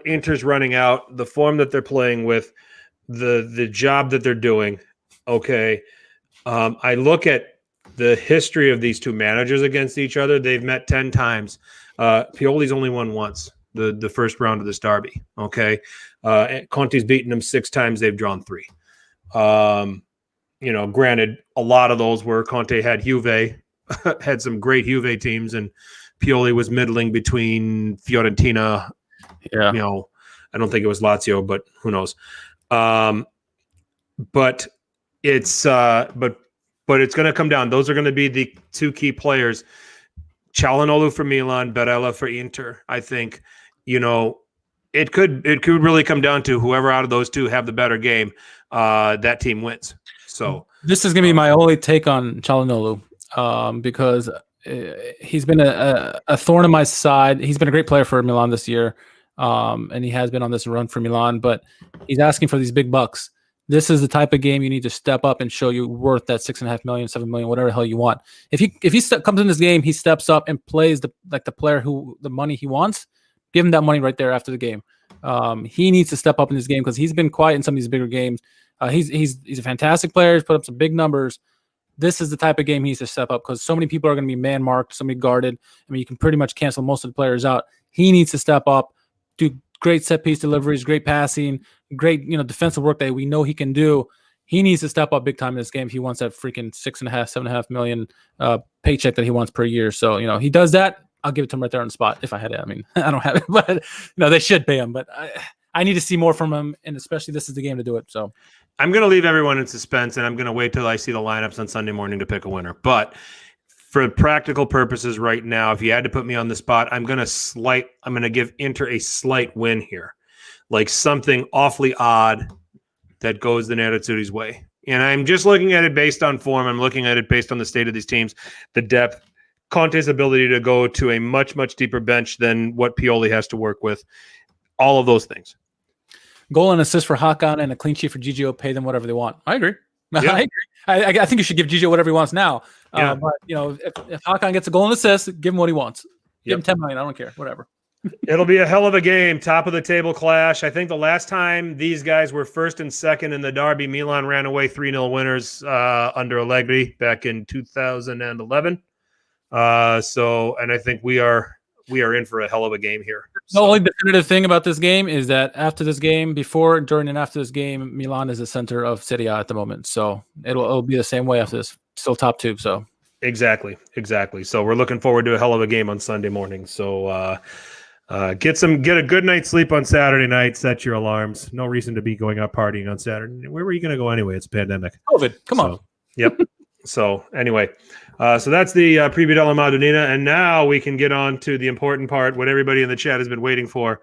Inter's running out, the form that they're playing with, the job that they're doing. Okay, I look at the history of these two managers against each other. They've met 10 times. Pioli's only won once, the first round of this derby. Okay, Conte's beaten them 6 times. They've drawn 3. Granted, a lot of those were Conte had Juve, had some great Juve teams, and Pioli was middling between Fiorentina. Yeah. I don't think it was Lazio, but who knows? But it's but but it's going to come down. Those are going to be the two key players. Calhanoglu for Milan, Barella for Inter. I think, it could really come down to whoever out of those two have the better game. That team wins. So this is going to be my only take on Calhanoglu, because he's been a thorn in my side. He's been a great player for Milan this year, and he has been on this run for Milan, but he's asking for these big bucks. This is the type of game you need to step up and show you're worth that $6.5 million, $7 million, whatever the hell you want. If he comes in this game, he steps up and plays the player who the money he wants. Give him that money right there after the game. He needs to step up in this game because he's been quiet in some of these bigger games. He's a fantastic player. He's put up some big numbers. This is the type of game he needs to step up because so many people are going to be man marked, so many guarded. I mean, you can pretty much cancel most of the players out. He needs to step up, do great set piece deliveries, great passing, great defensive work that we know he can do. He needs to step up big time in this game if he wants that freaking $7.5 million paycheck that he wants per year. So he does that. I'll give it to him right there on the spot if I had it. I mean, I don't have it, but they should pay him. But I need to see more from him, and especially this is the game to do it. So I'm going to leave everyone in suspense, and I'm going to wait till I see the lineups on Sunday morning to pick a winner. But for practical purposes right now, if you had to put me on the spot, I'm going to give Inter a slight win here, like something awfully odd that goes the Nerazzurri's way. And I'm just looking at it based on form. I'm looking at it based on the state of these teams, the depth, Conte's ability to go to a much, much deeper bench than what Pioli has to work with. All of those things. Goal and assist for Hakan and a clean sheet for Gigio. Pay them whatever they want. I agree. Yeah. I agree. I think you should give Gigio whatever he wants now. Yeah. But if Hakan gets a goal and assist, give him what he wants. Give him $10 million. I don't care. Whatever. It'll be a hell of a game. Top of the table clash. I think the last time these guys were first and second in the derby, Milan ran away 3-0 winners under Allegri back in 2011. And I think we are in for a hell of a game here. The only definitive thing about this game is that after this game, before, during, and after this game, Milan is the center of Serie at the moment. So it'll be the same way after this. Still top two. So exactly. So we're looking forward to a hell of a game on Sunday morning. So get a good night's sleep on Saturday night. Set your alarms. No reason to be going out partying on Saturday. Where were you going to go anyway? It's a pandemic. COVID. Come on. Yep. So anyway, so that's the preview della Madonnina, and now we can get on to the important part, what everybody in the chat has been waiting for.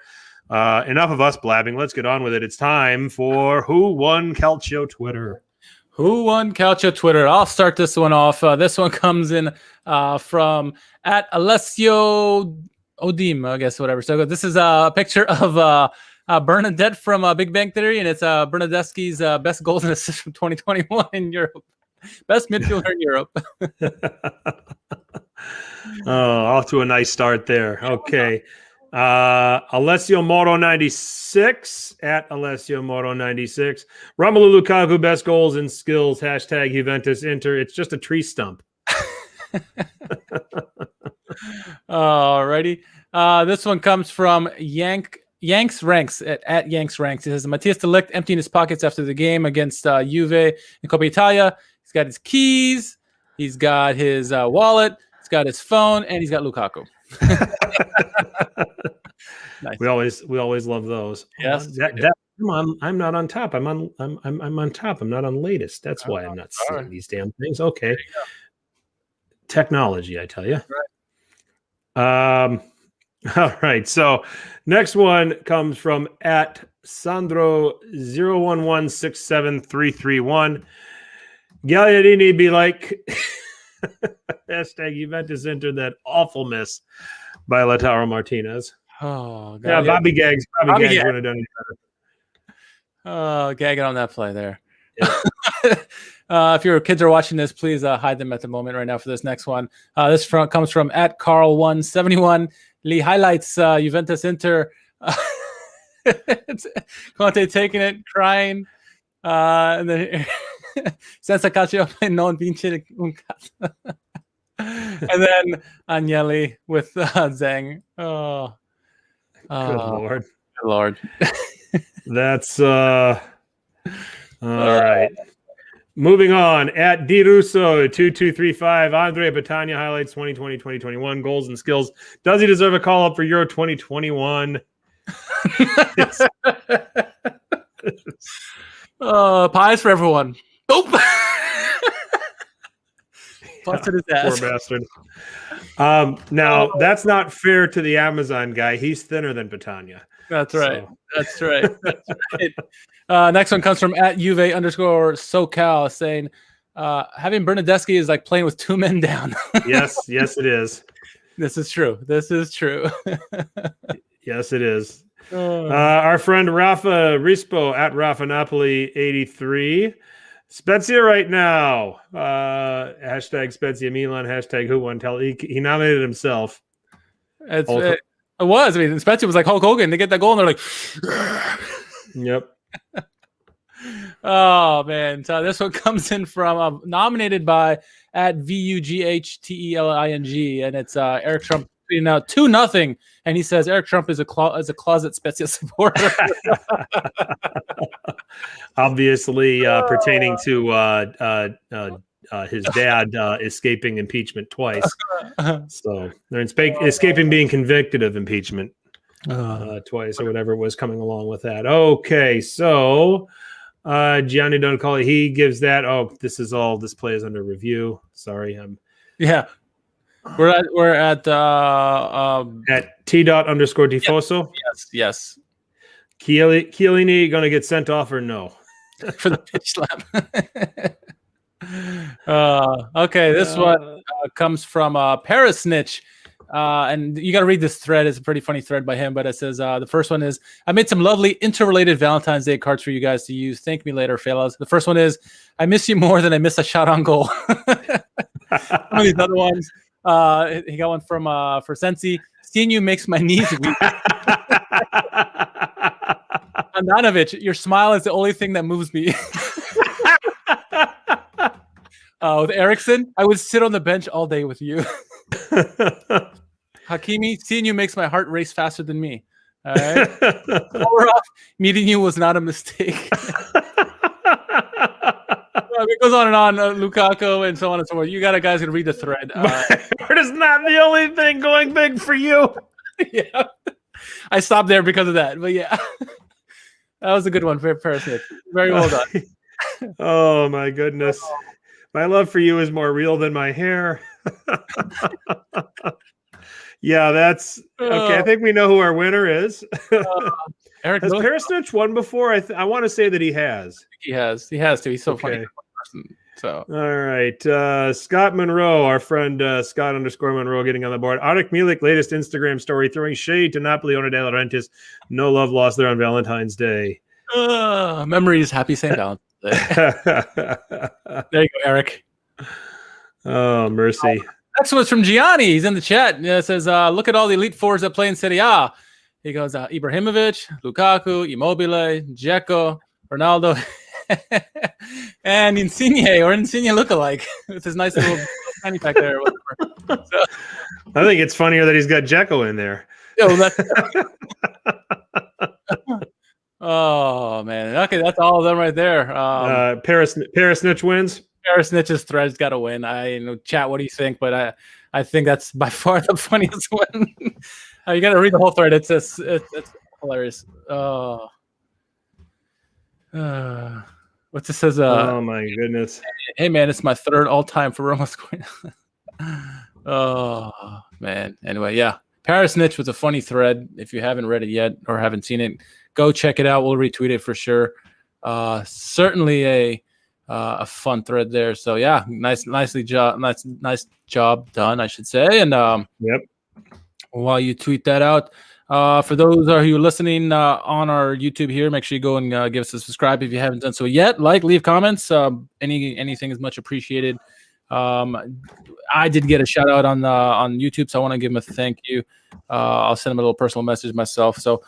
Enough of us blabbing. Let's get on with it. It's time for Who Won Calcio Twitter. Who Won Calcio Twitter? I'll start this one off. This one comes in from at Alessio Odim, I guess, whatever. So this is a picture of Bernadette from Big Bang Theory, and it's Bernadeschi's best goals and assists from 2021 in Europe. Best midfielder in Europe. Off to a nice start there. Okay. Alessio Moro 96 at Alessio Moro 96. Romelu Lukaku, best goals and skills. Hashtag Juventus Inter. It's just a tree stump. Alrighty. This one comes from Yanks Ranks at Yanks Ranks. He says Matthias de Ligt emptying his pockets after the game against Juve in Coppa Italia. He's got his keys, he's got his wallet, he's got his phone, and he's got Lukaku. Nice. We always love those. Yes, I'm not on top. I'm on top. I'm not on latest. That's why I'm not seeing these damn things. Okay, technology, I tell you. Right. All right. So next one comes from at Sandro 011673331. Gagliardini be like hashtag Juventus entered that awful miss by Lautaro Martinez. Oh, God. Yeah, Bobby Gags would have done it better. Oh, gagging on that play there. Yeah. If your kids are watching this, please hide them at the moment right now for this next one. This comes from at Carl171. Lee highlights Juventus Inter. Conte taking it, crying. And then senza calcio non vincere un cazzo. And then Agnelli with Zhang. Oh, Good Lord. That's all right. Moving on, at D Russo 2235, Andrea Battaglia highlights 2020-2021 goals and skills. Does he deserve a call up for Euro 2021? Pies for everyone. Oh. Busted his ass. Poor bastard. Now, that's not fair to the Amazon guy. He's thinner than Petagna. That's right. So. That's right. That's right. Next one comes from @Juve_SoCal saying, having Bernadeschi is like playing with two men down. Yes, it is. This is true. Yes, it is. Our friend Rafa Rispo @RafaNapoli83. Spezia right now. Hashtag Spezia Milan. Hashtag Who Won Tell. He nominated himself. It was. I mean, Spezia was like Hulk Hogan. They get that goal and they're like, yep. Oh, man. So this one comes in from nominated by @VUGHTELING. And it's Eric Trump tweeting out 2-0. And he says Eric Trump is a closet Spezia supporter. Obviously pertaining to his dad escaping impeachment twice. So they're escaping being convicted of impeachment twice or whatever was coming along with that. Okay, so Gianni Doncoli, he gives that. Oh, this play is under review. Sorry, yeah. We're at T._Tifoso. Yes. Chiellini going to get sent off or no? For the pitch slap. Okay, this one comes from Paris Snitch. And you got to read this thread. It's a pretty funny thread by him, but it says the first one is, I made some lovely interrelated Valentine's Day cards for you guys to use. Thank me later, fellas. The first one is, I miss you more than I miss a shot on goal. Some of these other ones, he got one from for Sensi. Seeing you makes my knees weak. Andanovic, your smile is the only thing that moves me. With Eriksson, I would sit on the bench all day with you. Hakimi, seeing you makes my heart race faster than me. All right. Meeting you was not a mistake. It goes on and on. Lukaku and so on and so forth. You got guys gonna read the thread. Heart is not the only thing going big for you. Yeah, I stopped there because of that. But yeah, that was a good one for Paris. Very well done. Oh my goodness, my love for you is more real than my hair. Yeah, that's okay. I think we know who our winner is. Eric, has Perisnich won before? I want to say that he has. He has to. He's so funny. So all right, Scott Monroe, our friend Scott_Monroe, getting on the board. Arek Milik, latest Instagram story throwing shade to Napoli owner De Laurentiis. No love lost there on Valentine's Day. Memories. Happy St. Valentine's Day. There you go, Eric. Oh, mercy. Next one's from Gianni. He's in the chat. It says, look at all the elite fours that play in Serie A. He goes, Ibrahimovic, Lukaku, Immobile, Dzeko, Ronaldo, and Insigne lookalike with his nice little fanny pack there. Or whatever. So, I think it's funnier that he's got Dzeko in there. Oh, man. Okay, that's all of them right there. Paris Snitch wins. Paris Snitch's thread's got to win. Chat, what do you think? But I think that's by far the funniest one. You got to read the whole thread. It's hilarious. What's it says? Oh my goodness! Hey man, it's my third all-time for Roma score. Oh man. Anyway, yeah, Paris Snitch was a funny thread. If you haven't read it yet or haven't seen it, go check it out. We'll retweet it for sure. Certainly a fun thread there. So yeah, nice job done, I should say. And yep. While you tweet that out, for those of you listening on our YouTube here, make sure you go and give us a subscribe if you haven't done so yet. Leave comments. Anything is much appreciated. I did get a shout out on YouTube, so I want to give him a thank you. I'll send him a little personal message myself. So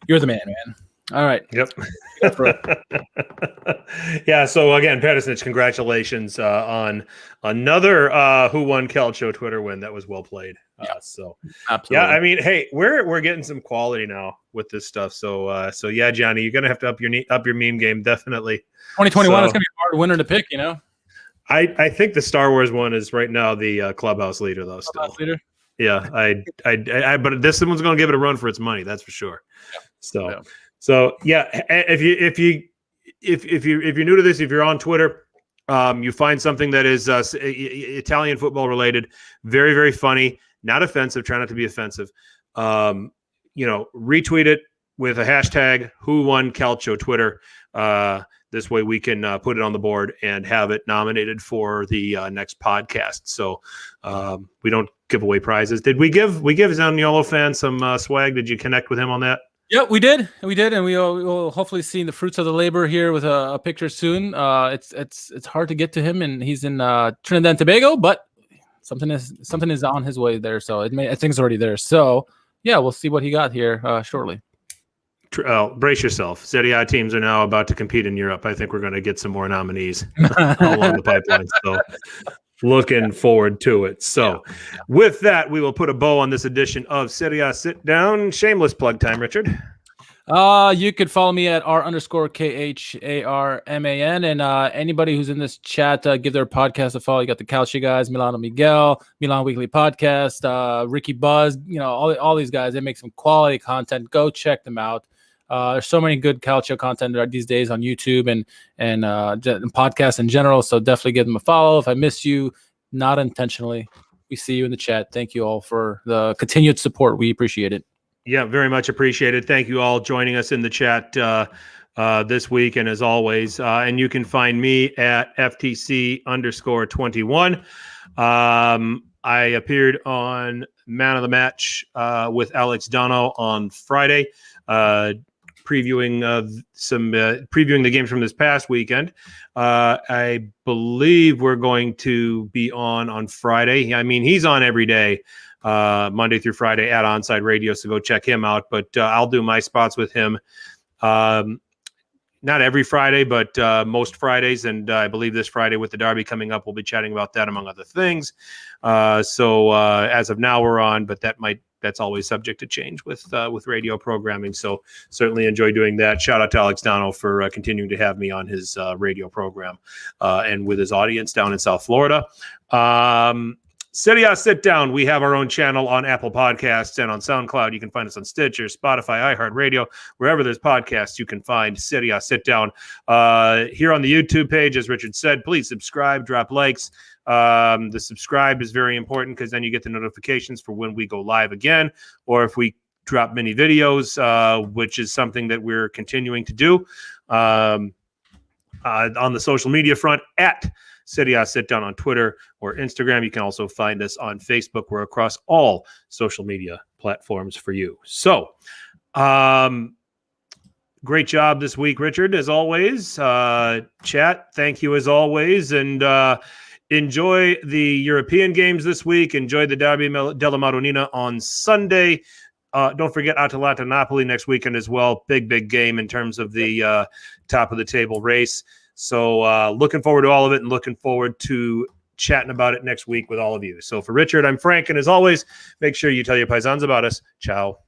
you're the man. All right. Yep. Yeah. So again, Petisnich, congratulations on another Who Won Calcio Twitter win. That was well played. So absolutely. Yeah. I mean, hey, we're getting some quality now with this stuff. So yeah, Johnny, you're gonna have to up your meme game definitely. 2021 is gonna be a hard winner to pick. I think the Star Wars one is right now the clubhouse leader though. Clubhouse leader. Yeah. But this one's gonna give it a run for its money. That's for sure. Yeah. So yeah, if you're new to this, if you're on Twitter, you find something that is Italian football related, very, very funny, not offensive, try not to be offensive, retweet it with a hashtag #WhoWonCalcio Twitter. This way we can put it on the board and have it nominated for the next podcast. So we don't give away prizes. Did we give Zaniolo fans some swag? Did you connect with him on that? Yeah, we did, and we will hopefully see the fruits of the labor here with a picture soon. It's hard to get to him, and he's in Trinidad and Tobago, but something is on his way there. So I think it's already there. So yeah, we'll see what he got here shortly. Brace yourself. Serie A teams are now about to compete in Europe. I think we're going to get some more nominees along the pipeline. So looking forward to it. So with that, we will put a bow on this edition of Serie A Sit Down. Shameless plug time, Richard. You could follow me at R_KHARMAN, and anybody who's in this chat, give their podcast a follow. You got the Calcio guys, Milano Miguel, Milan Weekly Podcast, Ricky Buzz, all these guys. They make some quality content. Go check them out. There's so many good Calcio content these days on YouTube and podcasts in general. So definitely give them a follow. If I miss you, not intentionally, we see you in the chat. Thank you all for the continued support. We appreciate it. Yeah, very much appreciated. Thank you all joining us in the chat this week. And as always, and you can find me at FTC_21. I appeared on Man of the Match with Alex Dono on Friday, previewing the games from this past weekend. I believe we're going to be on Friday. I mean, he's on every day, Monday through Friday at Onside Radio, so go check him out. But I'll do my spots with him, not every Friday, but most Fridays. And I believe this Friday with the Derby coming up, we'll be chatting about that, among other things. So as of now, we're on, but that's always subject to change with radio programming. So certainly enjoy doing that. Shout out to Alex Dono for continuing to have me on his radio program and with his audience down in South Florida. Serie A Sit Down. We have our own channel on Apple Podcasts and on SoundCloud. You can find us on Stitcher, Spotify, iHeartRadio, wherever there's podcasts. You can find Serie A Sit Down. Here on the YouTube page, as Richard said, please subscribe, drop likes. The subscribe is very important because then you get the notifications for when we go live again, or if we drop mini videos, which is something that we're continuing to do on the social media front at Serie A Sit Down on Twitter or Instagram. You can also find us on Facebook. We're across all social media platforms for you. So, great job this week, Richard, as always. Chat, thank you as always. And enjoy the European games this week. Enjoy the Derby della Madonnina on Sunday. Don't forget Atalanta Napoli next weekend as well. Big game in terms of the top of the table race. So looking forward to all of it and looking forward to chatting about it next week with all of you. So for Richard, I'm Frank. And as always, make sure you tell your paisans about us. Ciao.